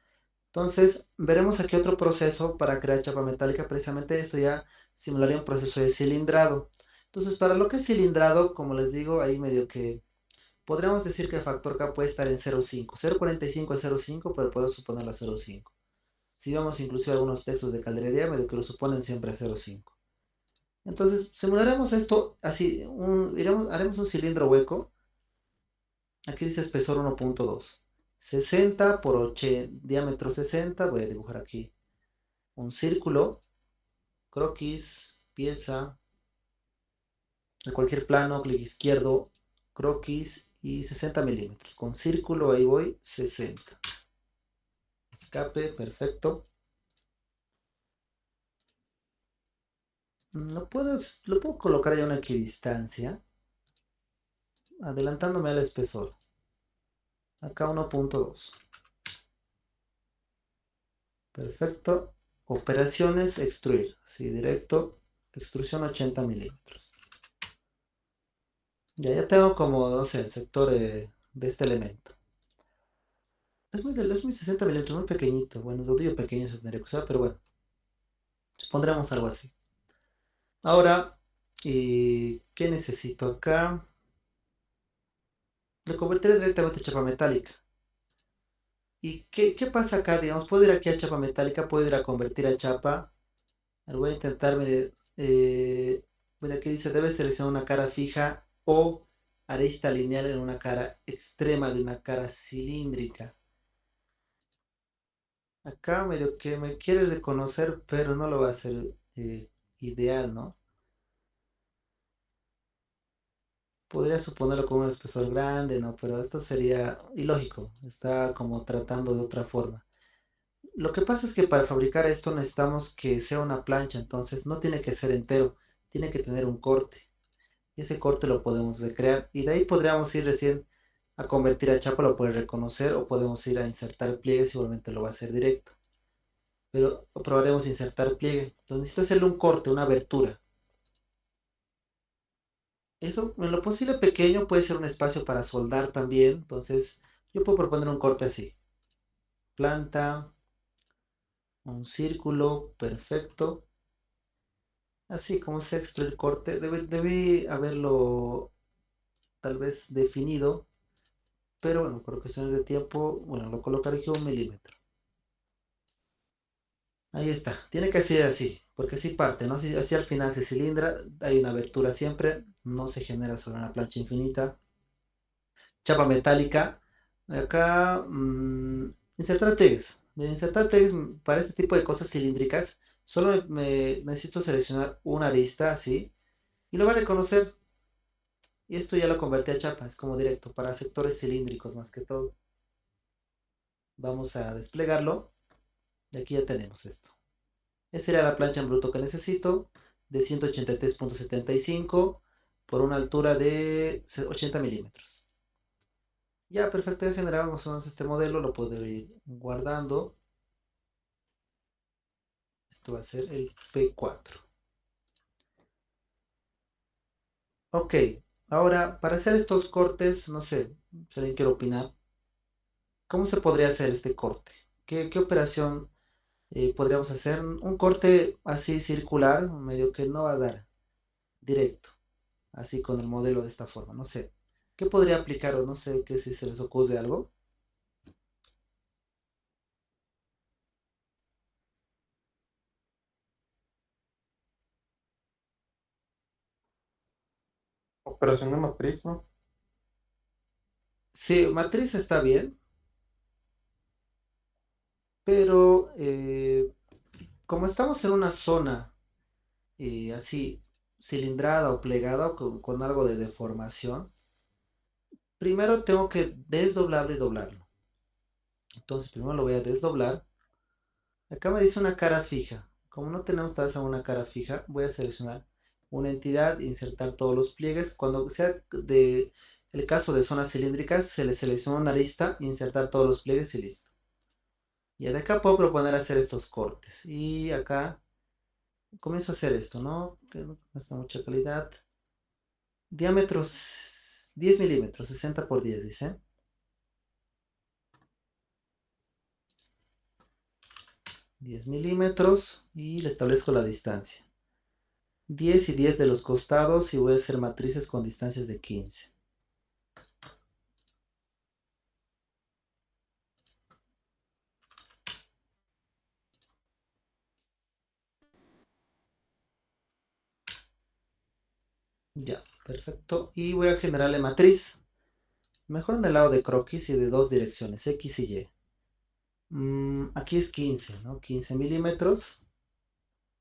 Entonces, veremos aquí otro proceso para crear chapa metálica. Precisamente esto ya simularía un proceso de cilindrado. Entonces, para lo que es cilindrado, como les digo, ahí medio que podríamos decir que el factor K puede estar en 0,5. 0,45 es 0,5, pero puedo suponerlo a 0,5. Si vemos inclusive algunos textos de calderería, medio que lo suponen siempre a 0,5. Entonces, simularemos esto así. Haremos un cilindro hueco. Aquí dice espesor 1.2. 60 por 8, diámetro 60. Voy a dibujar aquí un círculo, croquis, pieza, de cualquier plano, clic izquierdo, croquis y 60 milímetros. Con círculo ahí voy, 60. Escape, perfecto. Lo puedo colocar ya a una equidistancia, adelantándome al espesor. Acá 1.2. Perfecto. Operaciones, extruir. Así, directo, extrusión 80 milímetros. Ya tengo como, no sé, el sector de este elemento. Es muy 60 milímetros, muy pequeñito. Bueno, lo digo pequeño, se tendría que usar, pero bueno, pondremos algo así. Ahora, ¿qué necesito acá? Lo convertiré directamente a chapa metálica. ¿Y qué pasa acá? Digamos, puedo ir aquí a chapa metálica, puedo ir a convertir a chapa. Voy a intentar, mire, mira, aquí dice, debe seleccionar una cara fija o arista lineal en una cara extrema de una cara cilíndrica. Acá medio que me quiere reconocer, pero no lo va a hacer ideal, ¿no? Podría suponerlo con un espesor grande, ¿no? Pero esto sería ilógico, está como tratando de otra forma. Lo que pasa es que para fabricar esto necesitamos que sea una plancha, entonces no tiene que ser entero, tiene que tener un corte. Y ese corte lo podemos recrear y de ahí podríamos ir recién a convertir a chapa, lo puede reconocer o podemos ir a insertar pliegues, igualmente lo va a hacer directo. Pero probaremos insertar pliegue. Entonces necesito hacerle un corte, una abertura. Eso en lo posible pequeño puede ser un espacio para soldar también. Entonces yo puedo proponer un corte así. planta, un círculo, perfecto. Así como sexto el corte, debe haberlo tal vez definido, pero bueno, por cuestiones de tiempo, bueno, lo colocaré aquí 1 milímetro. Ahí está, tiene que ser así, porque así parte, ¿no? Así al final se cilindra, hay una abertura siempre, no se genera sobre una plancha infinita. Chapa metálica. Acá, insertar pliegues. De insertar pliegues para este tipo de cosas cilíndricas, solo necesito seleccionar una arista así y lo va a reconocer. Y esto ya lo convertí a chapa, es como directo, para sectores cilíndricos más que todo. Vamos a desplegarlo y aquí ya tenemos esto. Esa sería la plancha en bruto que necesito, de 183,75 por una altura de 80 milímetros. Ya, perfecto, ya generamos más o menos este modelo, lo puedo ir guardando. Esto va a ser el P4. Ok, ahora para hacer estos cortes, no sé, si alguien quiere opinar, ¿cómo se podría hacer este corte? ¿Qué operación podríamos hacer? Un corte así circular, medio que no va a dar directo, así con el modelo de esta forma, no sé. ¿Qué podría aplicar o no sé qué si se les ocurre algo? Operación de matriz, ¿no? Sí, matriz está bien, pero como estamos en una zona así cilindrada o plegada o con algo de deformación, primero tengo que desdoblarlo y doblarlo. Entonces primero lo voy a desdoblar. Acá me dice una cara fija. Como no tenemos tal vez una cara fija, voy a seleccionar una entidad, insertar todos los pliegues. Cuando sea de el caso de zonas cilíndricas, se le selecciona una arista, insertar todos los pliegues y listo. Y de acá puedo proponer hacer estos cortes. Y acá comienzo a hacer esto, ¿no? Que no está mucha calidad. Diámetros 10 milímetros, 60 por 10, dice. 10 milímetros y le establezco la distancia. 10 y 10 de los costados y voy a hacer matrices con distancias de 15. Ya, perfecto. Y voy a generarle matriz. Mejor en el lado de croquis y de dos direcciones, X y Y. Aquí es 15, ¿no? 15 milímetros.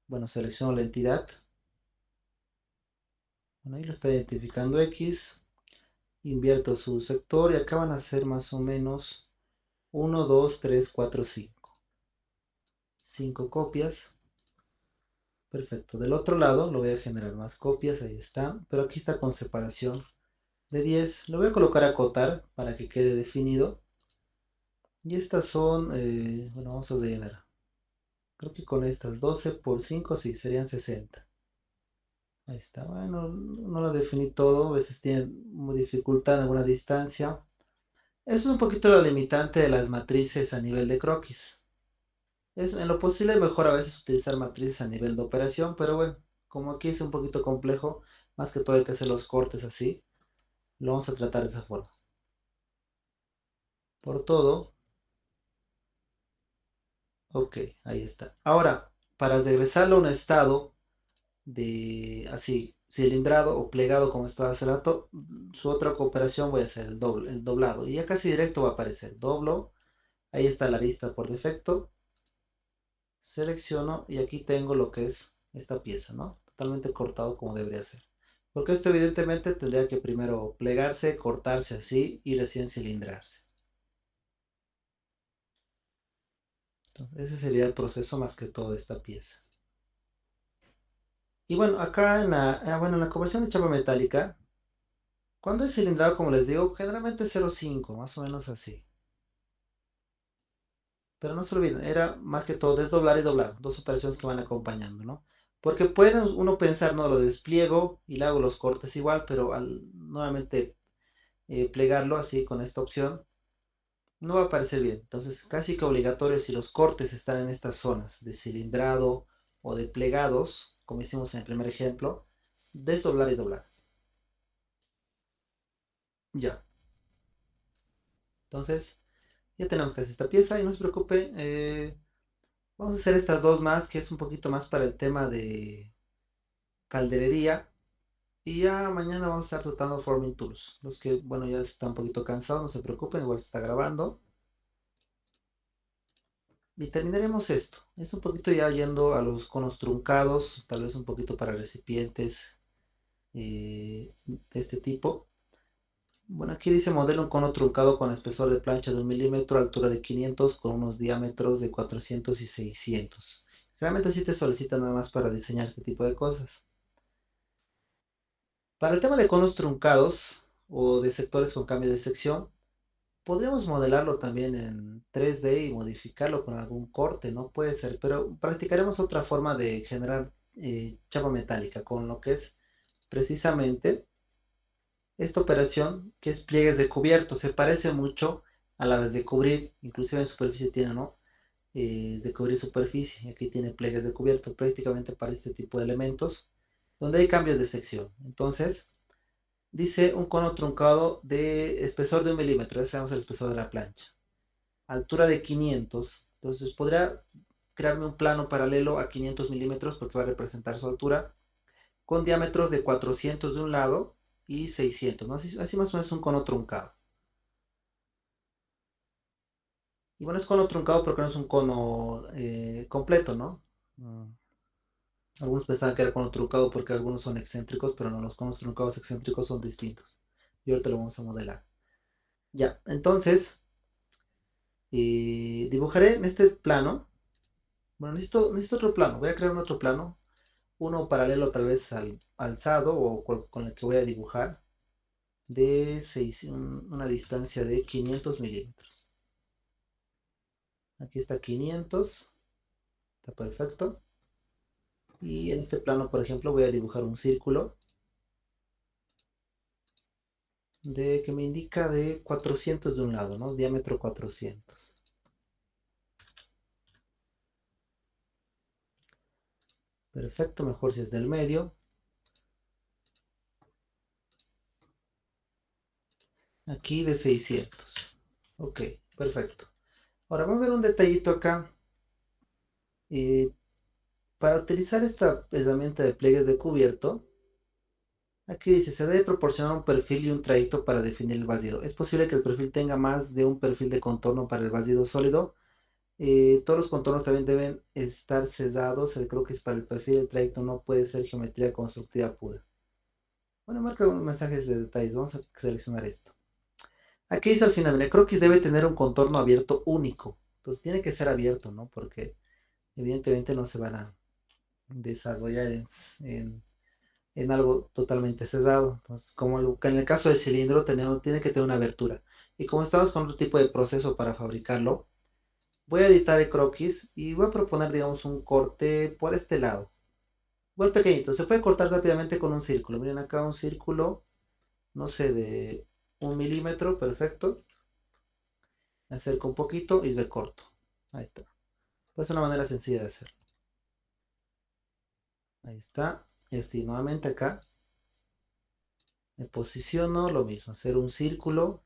Bueno, selecciono la entidad. Bueno, ahí lo está identificando X. Invierto su sector y acá van a ser más o menos 1, 2, 3, 4, 5. 5 copias. Perfecto. Del otro lado lo voy a generar más copias. Ahí está. Pero aquí está con separación de 10. Lo voy a colocar a acotar para que quede definido. Y estas son, bueno, vamos a rellenar. Creo que con estas 12 por 5, sí, serían 60. Ahí está. Bueno, no lo definí todo. A veces tiene dificultad en alguna distancia. Eso es un poquito la limitante de las matrices a nivel de croquis. Es en lo posible mejor a veces utilizar matrices a nivel de operación, pero bueno, como aquí es un poquito complejo, más que todo hay que hacer los cortes así, lo vamos a tratar de esa forma. Por todo, ok, ahí está. Ahora, para regresarlo a un estado de así, cilindrado o plegado como estaba hace rato, su otra operación voy a hacer el doblado. Y ya casi directo va a aparecer, doblo, ahí está la lista por defecto, selecciono y aquí tengo lo que es esta pieza, ¿no? Totalmente cortado como debería ser. Porque esto evidentemente tendría que primero plegarse, cortarse así y recién cilindrarse. Entonces, ese sería el proceso más que todo de esta pieza. Y bueno, acá bueno, en la conversión de chapa metálica, cuando es cilindrado, como les digo, generalmente es 0,5, más o menos así. Pero no se olviden, era más que todo desdoblar y doblar, dos operaciones que van acompañando, ¿no? Porque puede uno pensar, no, lo despliego y le hago los cortes igual, pero al nuevamente plegarlo así con esta opción, no va a parecer bien. Entonces, casi que obligatorio si los cortes están en estas zonas de cilindrado o de plegados, como hicimos en el primer ejemplo, desdoblar y doblar. Ya. Entonces, ya tenemos casi esta pieza y no se preocupe. Vamos a hacer estas dos más, que es un poquito más para el tema de calderería. Y ya mañana vamos a estar tratando Forming Tools. Los que, bueno, ya están un poquito cansados, no se preocupen, igual se está grabando. Y terminaremos esto. Es un poquito ya yendo a los conos truncados, tal vez un poquito para recipientes de este tipo. Bueno, aquí dice modelo un cono truncado con espesor de plancha de 1 milímetro, altura de 500, con unos diámetros de 400 y 600. Realmente sí te solicita nada más para diseñar este tipo de cosas. Para el tema de conos truncados o de sectores con cambio de sección, podríamos modelarlo también en 3D y modificarlo con algún corte, ¿no? Puede ser, pero practicaremos otra forma de generar chapa metálica con lo que es precisamente esta operación que es pliegues de cubierto. Se parece mucho a la de cubrir, inclusive en superficie tiene, ¿no? De cubrir superficie. Aquí tiene pliegues de cubierto prácticamente para este tipo de elementos donde hay cambios de sección. Entonces, dice un cono truncado de espesor de 1 milímetro, ese es el espesor de la plancha, altura de 500. Entonces podría crearme un plano paralelo a 500 milímetros porque va a representar su altura, con diámetros de 400 de un lado y 600, ¿no? Así más o menos un cono truncado. Y bueno, es cono truncado porque no es un cono completo, ¿no? Algunos pensaban que era cono truncado porque algunos son excéntricos, pero no, los conos truncados excéntricos son distintos. Y ahorita lo vamos a modelar. Ya, entonces, dibujaré en este plano. Bueno, necesito otro plano. Voy a crear un otro plano. Uno paralelo tal vez al alzado o con el que voy a dibujar. De una distancia de 500 milímetros. Aquí está 500. Está perfecto. Y en este plano, por ejemplo, voy a dibujar un círculo de que me indica de 400 de un lado, ¿no? Diámetro 400. Perfecto, mejor si es del medio. Aquí de 600. Ok, perfecto. Ahora vamos a ver un detallito acá. Eh, para utilizar esta herramienta de pliegues de cubierto, aquí dice, se debe proporcionar un perfil y un trayecto para definir el vacío. Es posible que el perfil tenga más de un perfil de contorno para el vacío sólido. Todos los contornos también deben estar cesados. Creo que es para el perfil, el trayecto no puede ser geometría constructiva pura. Bueno, marca unos mensajes de detalles. Vamos a seleccionar esto. Aquí dice al final, el croquis debe tener un contorno abierto único. Entonces tiene que ser abierto, ¿no? Porque evidentemente no se van a desarrollar en algo totalmente cesado. Entonces, como en el caso del cilindro, tiene que tener una abertura. Y como estamos con otro tipo de proceso para fabricarlo, voy a editar el croquis y voy a proponer, digamos, un corte por este lado. Igual pequeñito, se puede cortar rápidamente con un círculo. Miren acá un círculo, no sé, de 1 milímetro, perfecto. Acerco un poquito y recorto. Ahí está. Es una manera sencilla de hacerlo. Ahí está. Y nuevamente acá me posiciono, lo mismo, hacer un círculo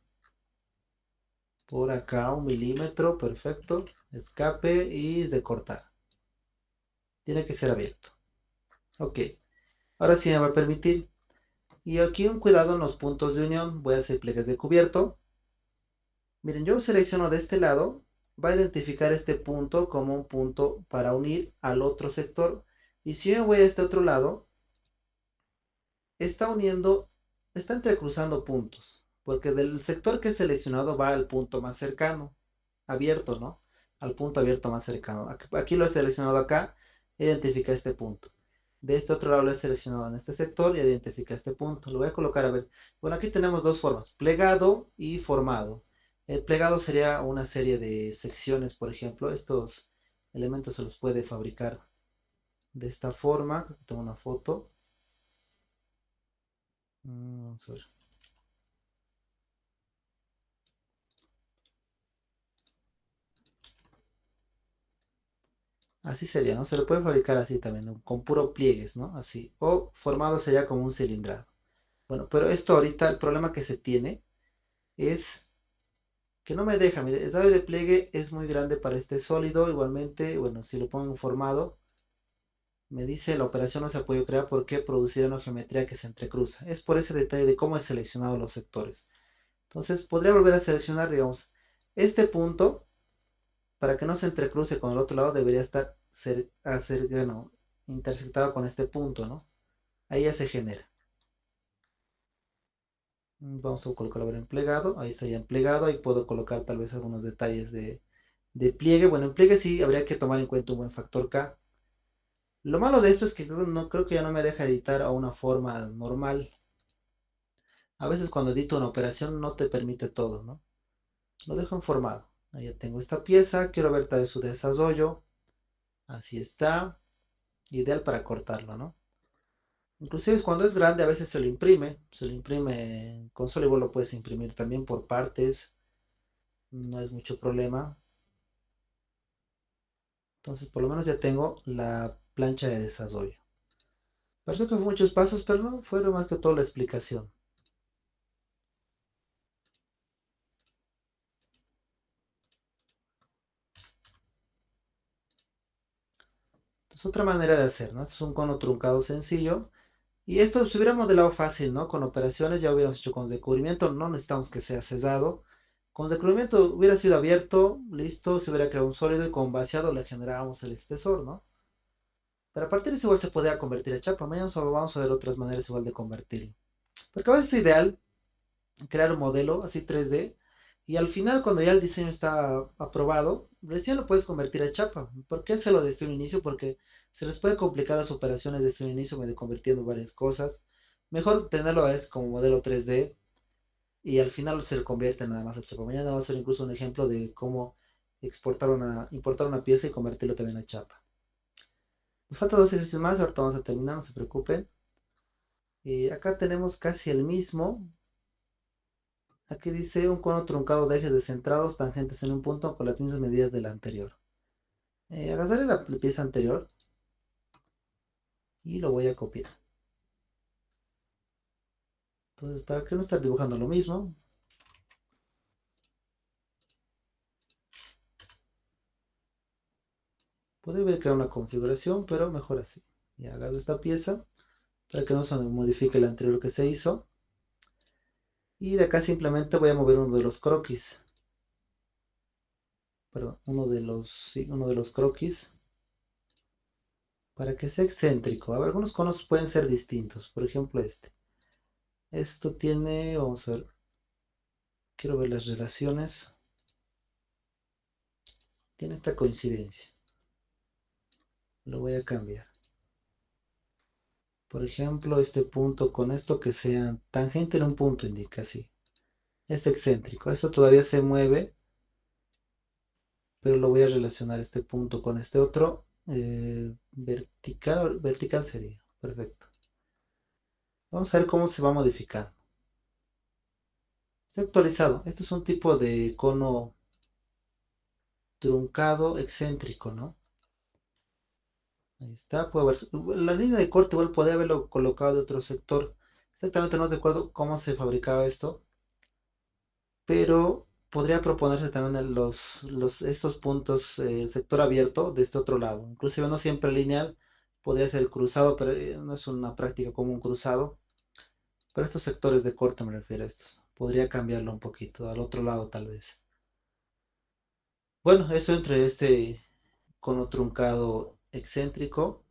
por acá, 1 milímetro, perfecto, escape y recortar. Tiene que ser abierto. Ok, ahora sí me va a permitir. Y aquí un cuidado en los puntos de unión, voy a hacer pliegues de cubierto. Miren, yo selecciono de este lado, va a identificar este punto como un punto para unir al otro sector. Y si yo voy a este otro lado, está uniendo, está entrecruzando puntos, porque del sector que he seleccionado va al punto más cercano, abierto, ¿no? Al punto abierto más cercano. Aquí lo he seleccionado acá, identifica este punto. De este otro lado lo he seleccionado en este sector y identifica este punto. Lo voy a colocar a ver. Bueno, aquí tenemos dos formas, plegado y formado. El plegado sería una serie de secciones, por ejemplo. Estos elementos se los puede fabricar de esta forma. Tengo una foto. Vamos a ver. Así sería, ¿no? Se lo puede fabricar así también, ¿no? Con puro pliegues, ¿no? Así. O formado sería como un cilindrado. Bueno, pero esto ahorita, el problema que se tiene es que no me deja. Mire, el radio de pliegue es muy grande para este sólido. Igualmente, bueno, si lo pongo en formado, me dice la operación no se puede crear porque producirá una geometría que se entrecruza. Es por ese detalle de cómo he seleccionado los sectores. Entonces, podría volver a seleccionar, digamos, este punto para que no se entrecruce con el otro lado, debería estar bueno, intersectado con este punto, ¿no? Ahí ya se genera. Vamos a colocarlo en plegado, ahí está ya en plegado, ahí puedo colocar tal vez algunos detalles de pliegue. Bueno, en pliegue sí habría que tomar en cuenta un buen factor K. Lo malo de esto es que no creo que ya no me deja editar a una forma normal. A veces cuando edito una operación no te permite todo, ¿no? Lo dejo en formado. Ahí ya tengo esta pieza, quiero ver tal vez su desarrollo. Así está, ideal para cortarlo, ¿no? Inclusive cuando es grande a veces se lo imprime en consola y vos lo puedes imprimir también por partes, no es mucho problema. Entonces por lo menos ya tengo la plancha de desarrollo. Parece que fue muchos pasos, pero no, fueron más que todo la explicación. Entonces otra manera de hacer, ¿no? Este es un cono truncado sencillo. Y esto se hubiera modelado fácil, ¿no? Con operaciones ya hubiéramos hecho con descubrimiento, no necesitamos que sea cesado. Con descubrimiento hubiera sido abierto, listo, se hubiera creado un sólido y con vaciado le generábamos el espesor, ¿no? Pero a partir de eso igual se podía convertir a chapa. Mañana vamos a ver otras maneras igual de convertirlo. Porque a veces es ideal crear un modelo así 3D y al final cuando ya el diseño está aprobado, recién lo puedes convertir a chapa. ¿Por qué hacerlo desde un inicio? Porque se les puede complicar las operaciones desde un inicio, medio convirtiendo varias cosas. Mejor tenerlo es como modelo 3D y al final se le convierte nada más a chapa. Mañana vamos a hacer incluso un ejemplo de cómo importar una pieza y convertirlo también a chapa. Nos faltan dos ejercicios más, ahorita vamos a terminar, no se preocupen. Acá tenemos casi el mismo. Aquí dice un cono truncado de ejes descentrados tangentes en un punto con las mismas medidas del anterior. Agarraré la pieza anterior y lo voy a copiar. Entonces, para que no estar dibujando lo mismo, puede crear una configuración, pero mejor así. Y agarro esta pieza para que no se modifique la anterior que se hizo. Y de acá simplemente voy a mover uno de los croquis. Perdón, uno de los croquis para que sea excéntrico. A ver, algunos conos pueden ser distintos. Por ejemplo, este. Esto tiene, vamos a ver, quiero ver las relaciones. Tiene esta coincidencia. Lo voy a cambiar. Por ejemplo, este punto con esto que sea tangente en un punto indica así. Es excéntrico. Esto todavía se mueve, pero lo voy a relacionar este punto con este otro. Vertical sería. Perfecto. Vamos a ver cómo se va modificando. Está actualizado. Esto es un tipo de cono truncado excéntrico, ¿no? Ahí está, puede ver. La línea de corte igual podría haberlo colocado de otro sector. Exactamente no recuerdo cómo se fabricaba esto, pero podría proponerse también estos puntos, el sector abierto de este otro lado. Inclusive no siempre lineal, podría ser cruzado, pero no es una práctica como un cruzado. Pero estos sectores de corte me refiero a estos. Podría cambiarlo un poquito, al otro lado tal vez. Bueno, eso entre este cono truncado excéntrico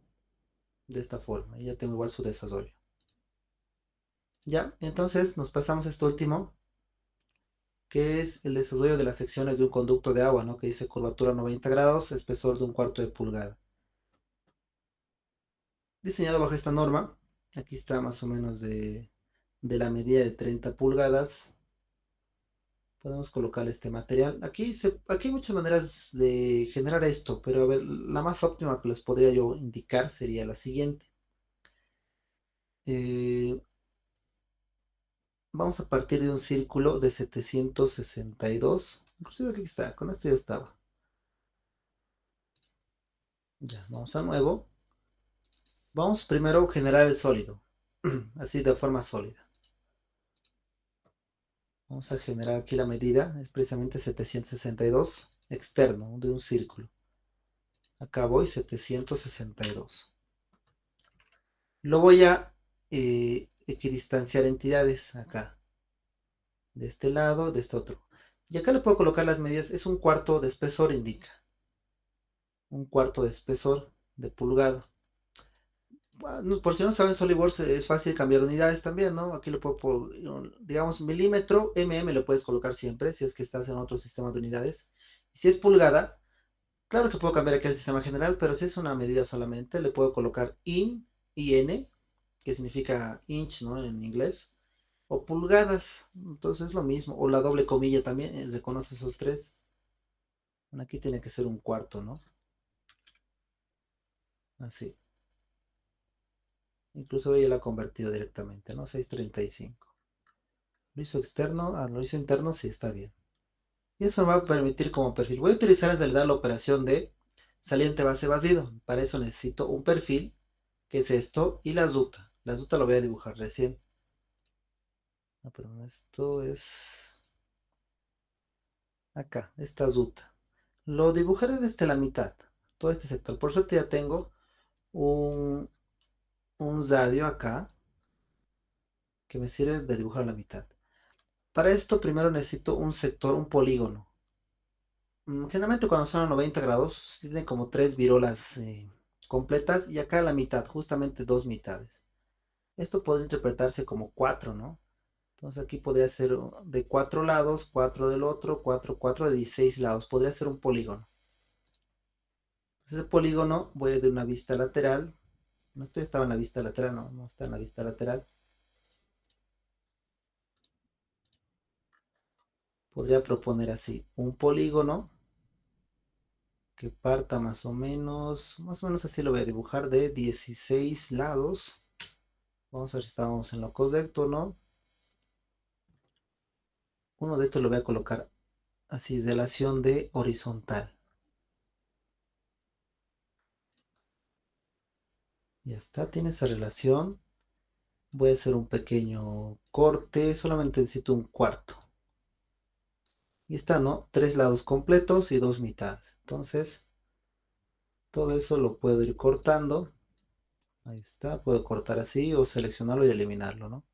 de esta forma. Y ya tengo igual su desarrollo. Ya, entonces nos pasamos a este último, que es el desarrollo de las secciones de un conducto de agua, ¿no? Que dice curvatura 90 grados, espesor de un cuarto de pulgada. Diseñado bajo esta norma, aquí está más o menos de la medida de 30 pulgadas. Podemos colocar este material. Aquí hay muchas maneras de generar esto, pero a ver, la más óptima que les podría yo indicar sería la siguiente. Eh, Vamos a partir de un círculo de 762. Inclusive aquí está, con esto ya estaba. Ya, vamos a nuevo. Vamos primero a generar el sólido, así de forma sólida. Vamos a generar aquí la medida, es precisamente 762 externo de un círculo. Acá voy 762. Lo voy a equidistanciar entidades acá, de este lado, de este otro. Y acá le puedo colocar las medidas, es un cuarto de espesor, indica. Un cuarto de espesor de pulgada. Bueno, por si no saben, SolidWorks es fácil cambiar unidades también, ¿no? Aquí le puedo, digamos, milímetro, le puedes colocar siempre, si es que estás en otro sistema de unidades. Si es pulgada, claro que puedo cambiar aquí el sistema general, pero si es una medida solamente, le puedo colocar IN, que significa inch, ¿no? En inglés, o pulgadas, entonces es lo mismo, o la doble comilla también, se conoce esos tres. Bueno, aquí tiene que ser un cuarto, ¿no? Así. Incluso ella la ha convertido directamente, ¿no? 635. Lo hizo externo, lo hizo interno, sí está bien. Y eso me va a permitir como perfil. Voy a utilizar en realidad la operación de saliente base vacío. Para eso necesito un perfil, que es esto, y la ruta. La ruta lo voy a dibujar recién. No, perdón, esto es acá, esta ruta. Lo dibujaré desde la mitad, todo este sector. Por suerte ya tengo un, un radio acá que me sirve de dibujar la mitad. Para esto primero necesito un sector, un polígono. Generalmente cuando son a 90 grados tienen como tres virolas completas y acá la mitad, justamente dos mitades. Esto podría interpretarse como cuatro, ¿no? Entonces aquí podría ser de cuatro lados, cuatro del otro, cuatro, cuatro de 16 lados. Podría ser un polígono. Ese polígono voy de una vista lateral. No estoy, estaba en la vista lateral, no, no está en la vista lateral. Podría proponer así, un polígono que parta más o menos así lo voy a dibujar de 16 lados. Vamos a ver si estamos en lo correcto, ¿no? Uno de estos lo voy a colocar así, relación de horizontal. Ya está, tiene esa relación. Voy a hacer un pequeño corte, solamente necesito un cuarto. Y está, ¿no? Tres lados completos y dos mitades. Entonces, todo eso lo puedo ir cortando. Ahí está, puedo cortar así o seleccionarlo y eliminarlo, ¿no?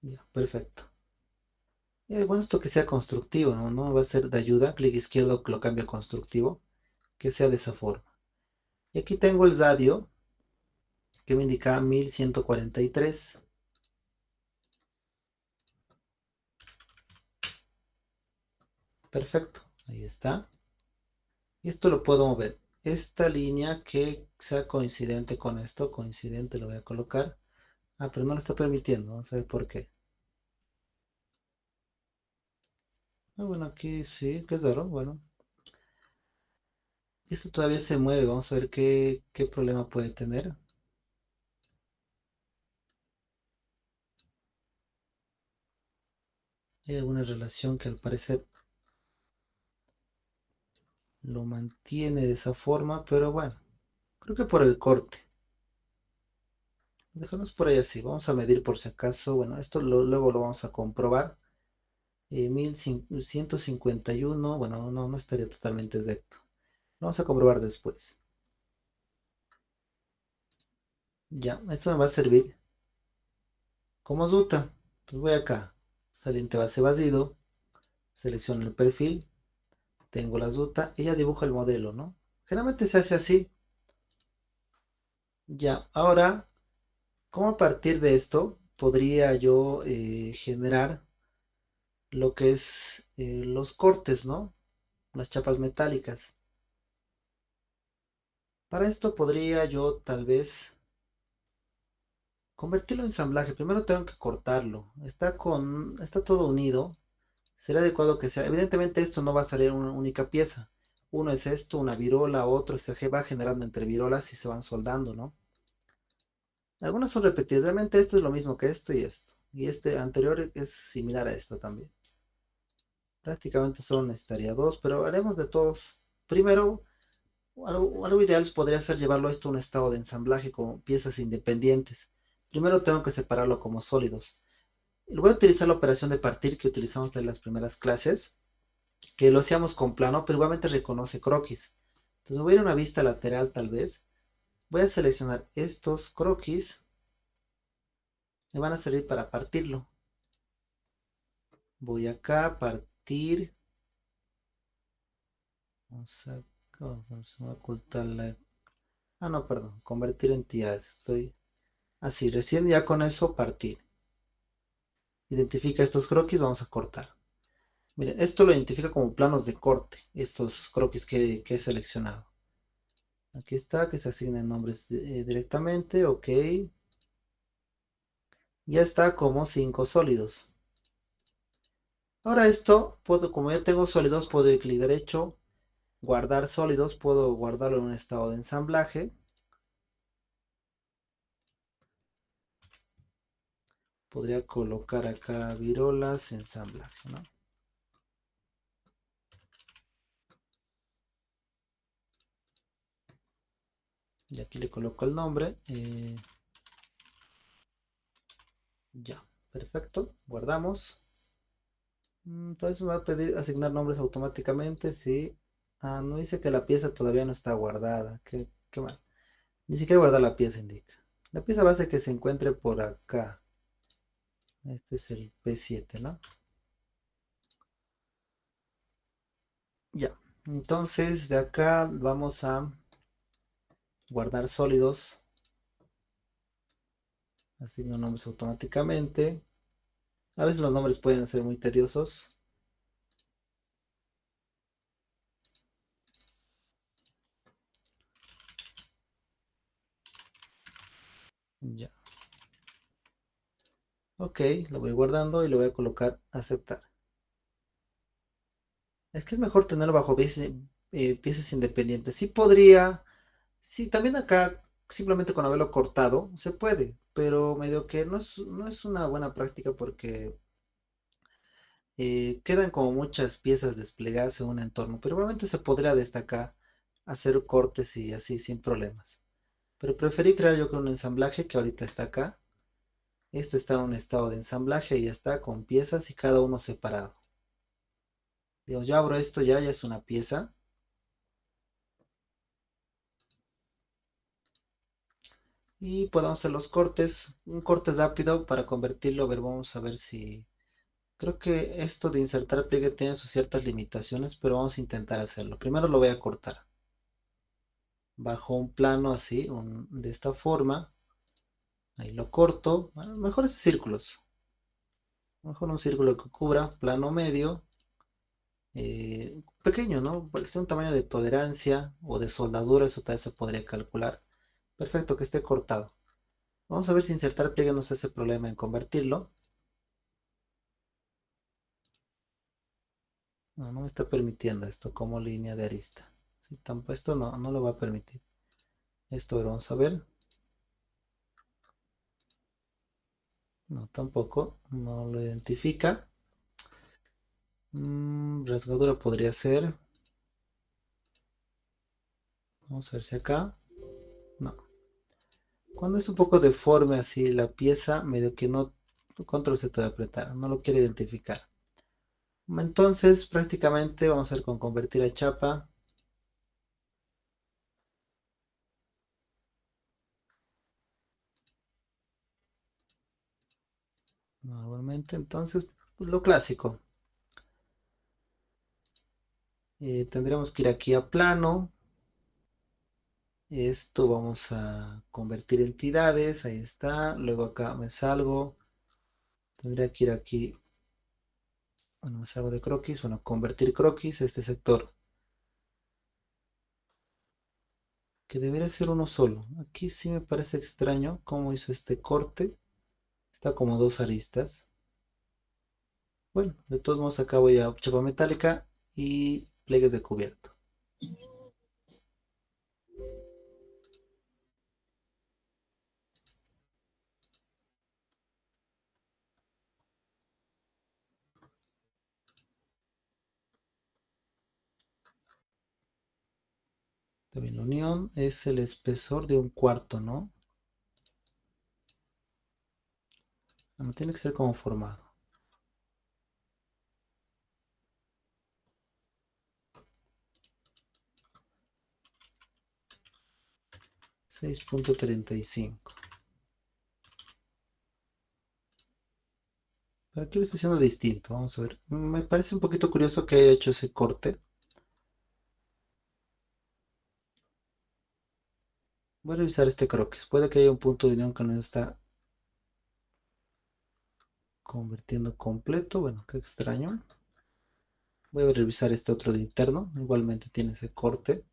Ya, perfecto. Y bueno, esto que sea constructivo, ¿no? No va a ser de ayuda. Clic izquierdo lo cambio a constructivo. Que sea de esa forma. Y aquí tengo el radio que me indica 1143. Perfecto, ahí está. Y esto lo puedo mover. Esta línea que sea coincidente con esto, coincidente lo voy a colocar. Ah, pero no lo está permitiendo, vamos a ver por qué. Ah, bueno, aquí sí, que es raro, bueno. Esto todavía se mueve, vamos a ver qué problema puede tener. Hay alguna relación que al parecer lo mantiene de esa forma, pero bueno, creo que por el corte. Dejamos por ahí así, vamos a medir por si acaso, bueno, esto luego lo vamos a comprobar. 1151, bueno, no estaría totalmente exacto. Lo vamos a comprobar después. Ya, esto me va a servir como ruta. Pues voy acá, saliente base vacío, selecciono el perfil, tengo la ruta y ya dibujo el modelo, ¿no? Generalmente se hace así. Ya, ahora, ¿cómo a partir de esto podría yo generar lo que es los cortes, ¿no? Las chapas metálicas. Para esto podría yo tal vez convertirlo en ensamblaje. Primero tengo que cortarlo. Está todo unido. Será adecuado que sea. Evidentemente esto no va a salir en una única pieza. Uno es esto, una virola, otro se va generando entre virolas y se van soldando, ¿no? Algunas son repetidas. Realmente esto es lo mismo que esto y esto. Y este anterior es similar a esto también. Prácticamente solo necesitaría dos, pero haremos de todos. Primero, algo ideal podría ser llevarlo esto a un estado de ensamblaje con piezas independientes. Primero tengo que separarlo como sólidos. Y voy a utilizar la operación de partir que utilizamos en las primeras clases, que lo hacíamos con plano, pero igualmente reconoce croquis. Entonces voy a ir a una vista lateral tal vez. Voy a seleccionar estos croquis. Me van a servir para partirlo. Voy acá a partir. Vamos a ocultar la... Ah, no, perdón. Convertir entidades. Estoy así. Recién ya con eso partir. Identifica estos croquis. Vamos a cortar. Miren, esto lo identifica como planos de corte. Estos croquis que he seleccionado. Aquí está, que se asignen nombres directamente. Ok. Ya está como 5 sólidos. Ahora esto, como ya tengo sólidos, puedo ir clic derecho, guardar sólidos, puedo guardarlo en un estado de ensamblaje. Podría colocar acá virolas, ensamblaje, ¿no? Y aquí le coloco el nombre. Ya, perfecto. Guardamos. Entonces me va a pedir asignar nombres automáticamente. Sí. Ah, no dice que la pieza todavía no está guardada. Qué mal. Ni siquiera guardar la pieza indica. La pieza base que se encuentre por acá. Este es el P7, ¿no? Ya. Entonces de acá vamos a guardar sólidos. Asigno nombres automáticamente. A veces los nombres pueden ser muy tediosos. Ya. Ok, lo voy guardando y le voy a colocar aceptar. Es que es mejor tenerlo bajo piezas independientes. Sí podría, sí, también acá simplemente con haberlo cortado se puede, pero medio que no es una buena práctica porque quedan como muchas piezas desplegadas en un entorno, pero probablemente se podría destacar, hacer cortes y así sin problemas. Pero preferí crear yo con un ensamblaje que ahorita está acá. Esto está en un estado de ensamblaje y ya está con piezas y cada uno separado. Digo, yo abro esto ya es una pieza. Y podemos hacer los cortes, un corte rápido para convertirlo. A ver, vamos a ver si... Creo que esto de insertar pliegue tiene sus ciertas limitaciones, pero vamos a intentar hacerlo. Primero lo voy a cortar. Bajo un plano así, de esta forma. Ahí lo corto. Bueno, mejor es círculos. Mejor un círculo que cubra, plano medio. Pequeño, ¿no? Porque sea un tamaño de tolerancia o de soldadura, eso tal vez se podría calcular. Perfecto, que esté cortado. Vamos a ver si insertar pliegue nos hace problema en convertirlo. No, no me está permitiendo esto como línea de arista. Si tampoco esto no lo va a permitir. Esto vamos a ver. No, tampoco. No lo identifica. Rasgadura podría ser. Vamos a ver si acá. No. Cuando es un poco deforme así la pieza, medio que no. Control se te va a apretar. No lo quiere identificar. Entonces, prácticamente vamos a ver con convertir a chapa. Normalmente, entonces, lo clásico. Tendremos que ir aquí a plano. Esto vamos a convertir entidades. Ahí está. Luego acá me salgo. Tendría que ir aquí. Bueno, me salgo de croquis. Bueno, convertir croquis. Este sector. Que debería ser uno solo. Aquí sí me parece extraño cómo hizo este corte. Está como dos aristas. Bueno, de todos modos acá voy a chapa metálica y pliegues de cubierto. También la unión es el espesor de 1/4, ¿no? No tiene que ser como formado. 6.35. Pero aquí lo está haciendo distinto. Vamos a ver. Me parece un poquito curioso que haya hecho ese corte. Voy a revisar este croquis. Puede que haya un punto de unión que no está convirtiendo completo. Bueno, qué extraño. Voy a revisar este otro de interno. Igualmente tiene ese corte.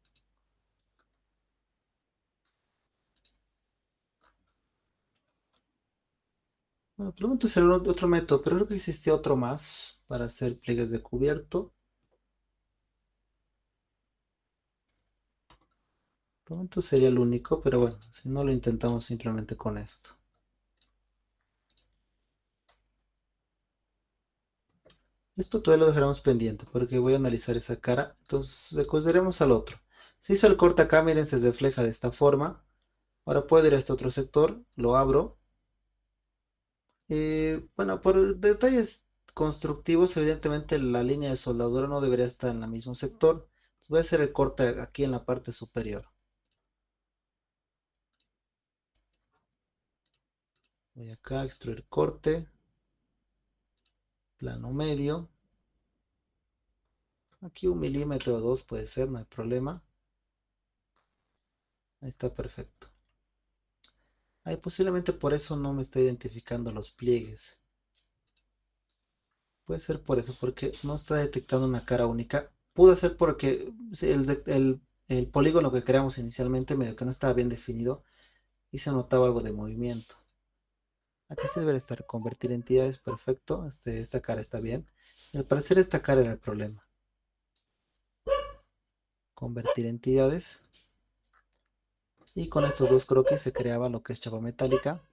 Bueno, probablemente será otro método, pero creo que existe otro más para hacer pliegues de cubierto. Probablemente sería el único, pero bueno, si no lo intentamos simplemente con esto. Esto todavía lo dejaremos pendiente porque voy a analizar esa cara. Entonces recordaremos al otro. Se hizo el corte acá, miren, se refleja de esta forma. Ahora puedo ir a este otro sector, lo abro. Bueno, por detalles constructivos, evidentemente la línea de soldadura no debería estar en el mismo sector. Voy a hacer el corte aquí en la parte superior. Voy acá a extruir corte, plano medio. Aquí 1 milímetro o 2 puede ser, no hay problema. Ahí está perfecto. Ahí posiblemente por eso no me está identificando los pliegues. Puede ser por eso, porque no está detectando una cara única. Pudo ser porque sí, el polígono que creamos inicialmente medio que no estaba bien definido y se notaba algo de movimiento. Acá sí debería estar convertir entidades, perfecto. Esta cara está bien. Y al parecer esta cara era el problema. Convertir entidades. Y con estos dos croquis se creaba lo que es chapa metálica.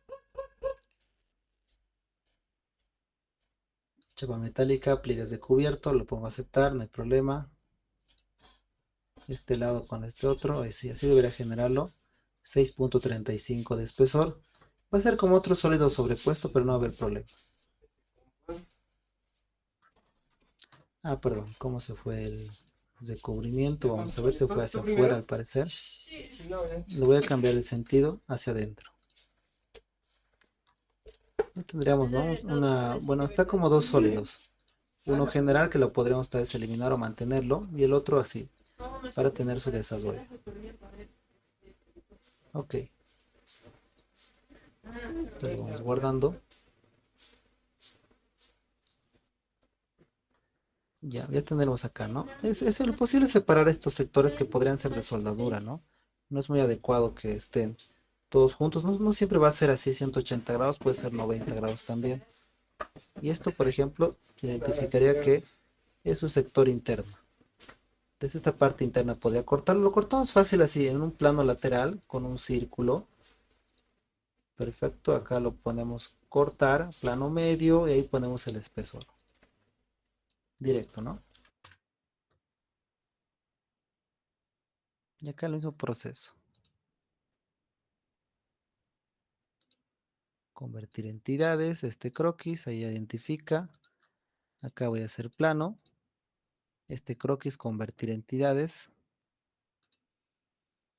Chapa metálica, pliegues de cubierto, lo pongo a aceptar, no hay problema. Este lado con este otro, así debería generarlo. 6.35 de espesor. Va a ser como otro sólido sobrepuesto, pero no va a haber problema. Ah, perdón, ¿cómo se fue el recubrimiento? Vamos a ver, se fue hacia afuera al parecer. Le voy a cambiar el sentido hacia adentro. Ya tendríamos, vamos, bueno, está como dos sólidos. Uno general que lo podríamos tal vez eliminar o mantenerlo, y el otro así, para tener su desarrollo. Ok, esto lo vamos guardando. Ya tendremos acá, ¿no? Es lo posible separar estos sectores que podrían ser de soldadura, ¿no? No es muy adecuado que estén todos juntos. No siempre va a ser así 180 grados, puede ser 90 grados también. Y esto, por ejemplo, identificaría que es su sector interno. Desde esta parte interna podría cortarlo. Lo cortamos fácil así, en un plano lateral, con un círculo. Perfecto, acá lo ponemos cortar, plano medio, y ahí ponemos el espesor. Directo, ¿no? Y acá el mismo proceso. Convertir entidades, este croquis, ahí identifica. Acá voy a hacer plano. Este croquis, convertir entidades.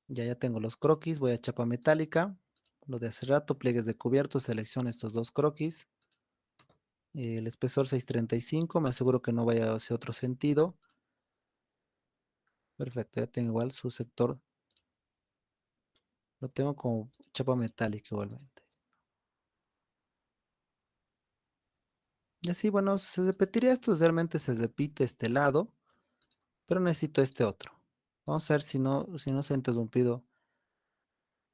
Ya tengo los croquis, voy a chapa metálica. Lo de hace rato, pliegues de cubierto, selecciono estos dos croquis. El espesor 635, me aseguro que no vaya hacia otro sentido. Perfecto, ya tengo igual su sector. Lo tengo como chapa metálica igualmente. Y así, bueno, se repetiría esto, realmente se repite este lado, pero necesito este otro. Vamos a ver si no se ha interrumpido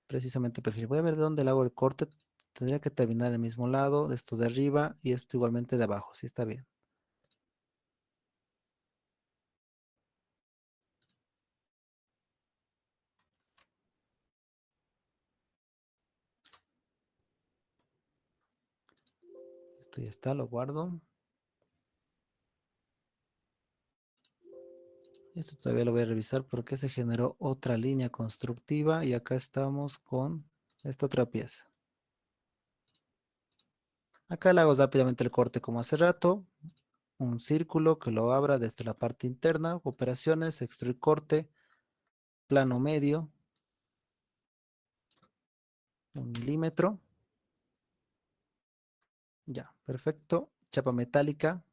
precisamente perfil. Voy a ver de dónde le hago el corte. Tendría que terminar el mismo lado, de esto de arriba y esto igualmente de abajo, si está bien. Esto ya está, lo guardo. Esto todavía lo voy a revisar porque se generó otra línea constructiva y acá estamos con esta otra pieza. Acá le hago rápidamente el corte como hace rato. Un círculo que lo abra desde la parte interna. Operaciones, extruir corte, plano medio, 1 milímetro. Ya, perfecto. Chapa metálica.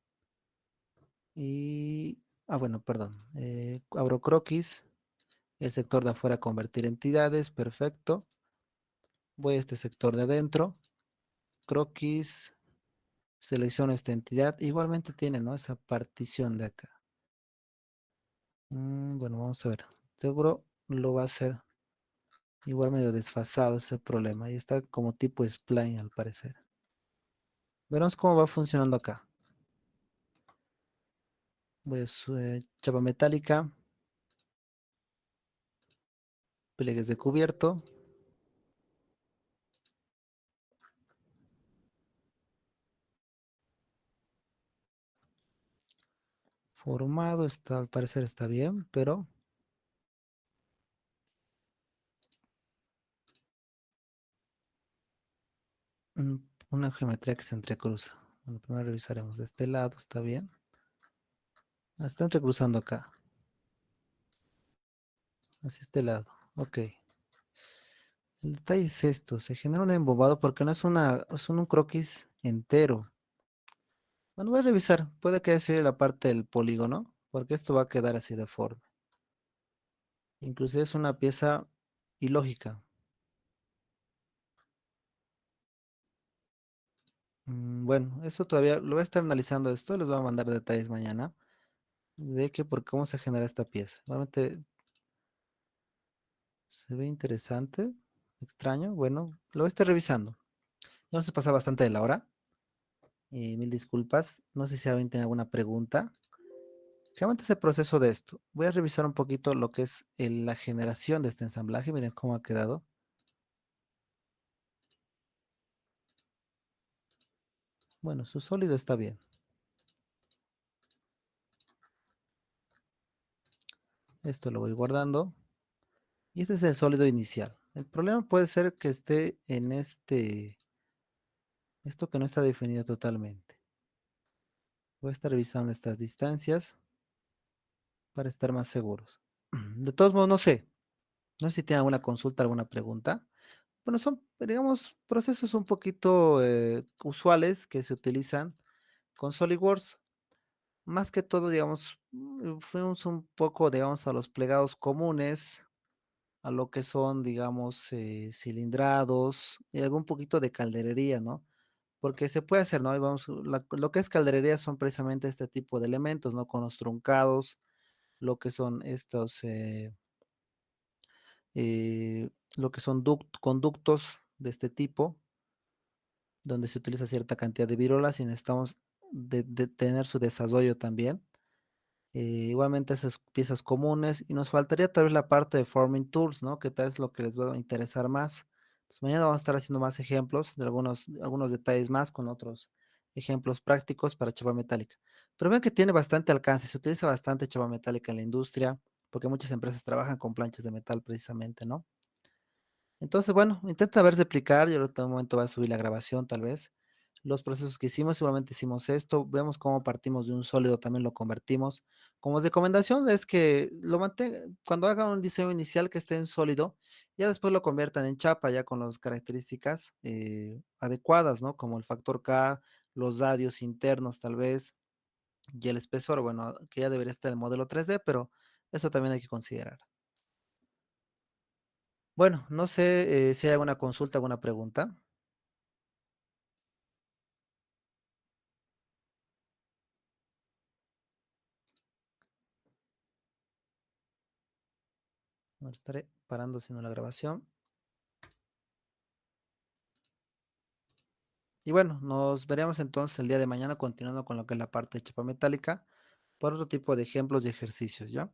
Y, bueno, perdón. Abro croquis. El sector de afuera convertir entidades. Perfecto. Voy a este sector de adentro. Croquis. Selecciono esta entidad. Igualmente tiene, ¿no? Esa partición de acá. Bueno, vamos a ver. Seguro lo va a hacer igual medio desfasado ese problema. Y está como tipo spline al parecer. Veremos cómo va funcionando acá. Voy a chapa metálica. Pliegues de cubierto. Formado está, al parecer está bien, pero mm, una geometría que se entrecruza. Bueno, primero revisaremos de este lado, está bien. Está entrecruzando acá. Hacia este lado. Ok. El detalle es esto, se genera un embobado porque no es es un croquis entero. Bueno, voy a revisar, puede que haya sido la parte del polígono, porque esto va a quedar así deforme. Inclusive es una pieza ilógica. Bueno, eso todavía lo voy a estar analizando esto, les voy a mandar detalles mañana de que por cómo se genera esta pieza. Realmente se ve interesante, extraño, bueno, lo voy a estar revisando. Ya se pasa bastante de la hora. Mil disculpas, no sé si alguien tiene alguna pregunta. Realmente ese proceso de esto. Voy a revisar un poquito lo que es la generación de este ensamblaje, miren cómo ha quedado. Bueno, su sólido está bien. Esto lo voy guardando. Y este es el sólido inicial. El problema puede ser que esté en esto que no está definido totalmente. Voy a estar revisando estas distancias para estar más seguros. De todos modos, no sé. No sé si tiene alguna consulta, alguna pregunta. Bueno, son, digamos, procesos un poquito usuales que se utilizan con SolidWorks. Más que todo, digamos, fuimos un poco, digamos, a los plegados comunes, a lo que son, digamos, cilindrados y algún poquito de calderería, ¿no? Porque se puede hacer, ¿no? Y vamos, lo que es calderería son precisamente este tipo de elementos, ¿no? Con los truncados, lo que son estos, lo que son conductos de este tipo, donde se utiliza cierta cantidad de virolas y necesitamos de tener su desarrollo también. Igualmente esas piezas comunes y nos faltaría tal vez la parte de Forming Tools, ¿no? Que tal es lo que les va a interesar más. Pues mañana vamos a estar haciendo más ejemplos de algunos detalles más con otros ejemplos prácticos para chapa metálica. Pero ven que tiene bastante alcance, se utiliza bastante chapa metálica en la industria porque muchas empresas trabajan con planchas de metal precisamente, ¿no? Entonces, bueno, intenta ver replicar, yo en otro momento voy a subir la grabación tal vez. Los procesos que hicimos, igualmente hicimos esto, vemos cómo partimos de un sólido, también lo convertimos. Como recomendación es que lo mantenga, cuando hagan un diseño inicial que esté en sólido, ya después lo conviertan en chapa, ya con las características adecuadas, ¿no? Como el factor K, los radios internos tal vez, y el espesor, bueno, que ya debería estar en el modelo 3D, pero eso también hay que considerar. Bueno, no sé si hay alguna consulta, alguna pregunta. No estaré parando haciendo la grabación. Y bueno, nos veremos entonces el día de mañana continuando con lo que es la parte de chapa metálica por otro tipo de ejemplos y ejercicios, ¿ya?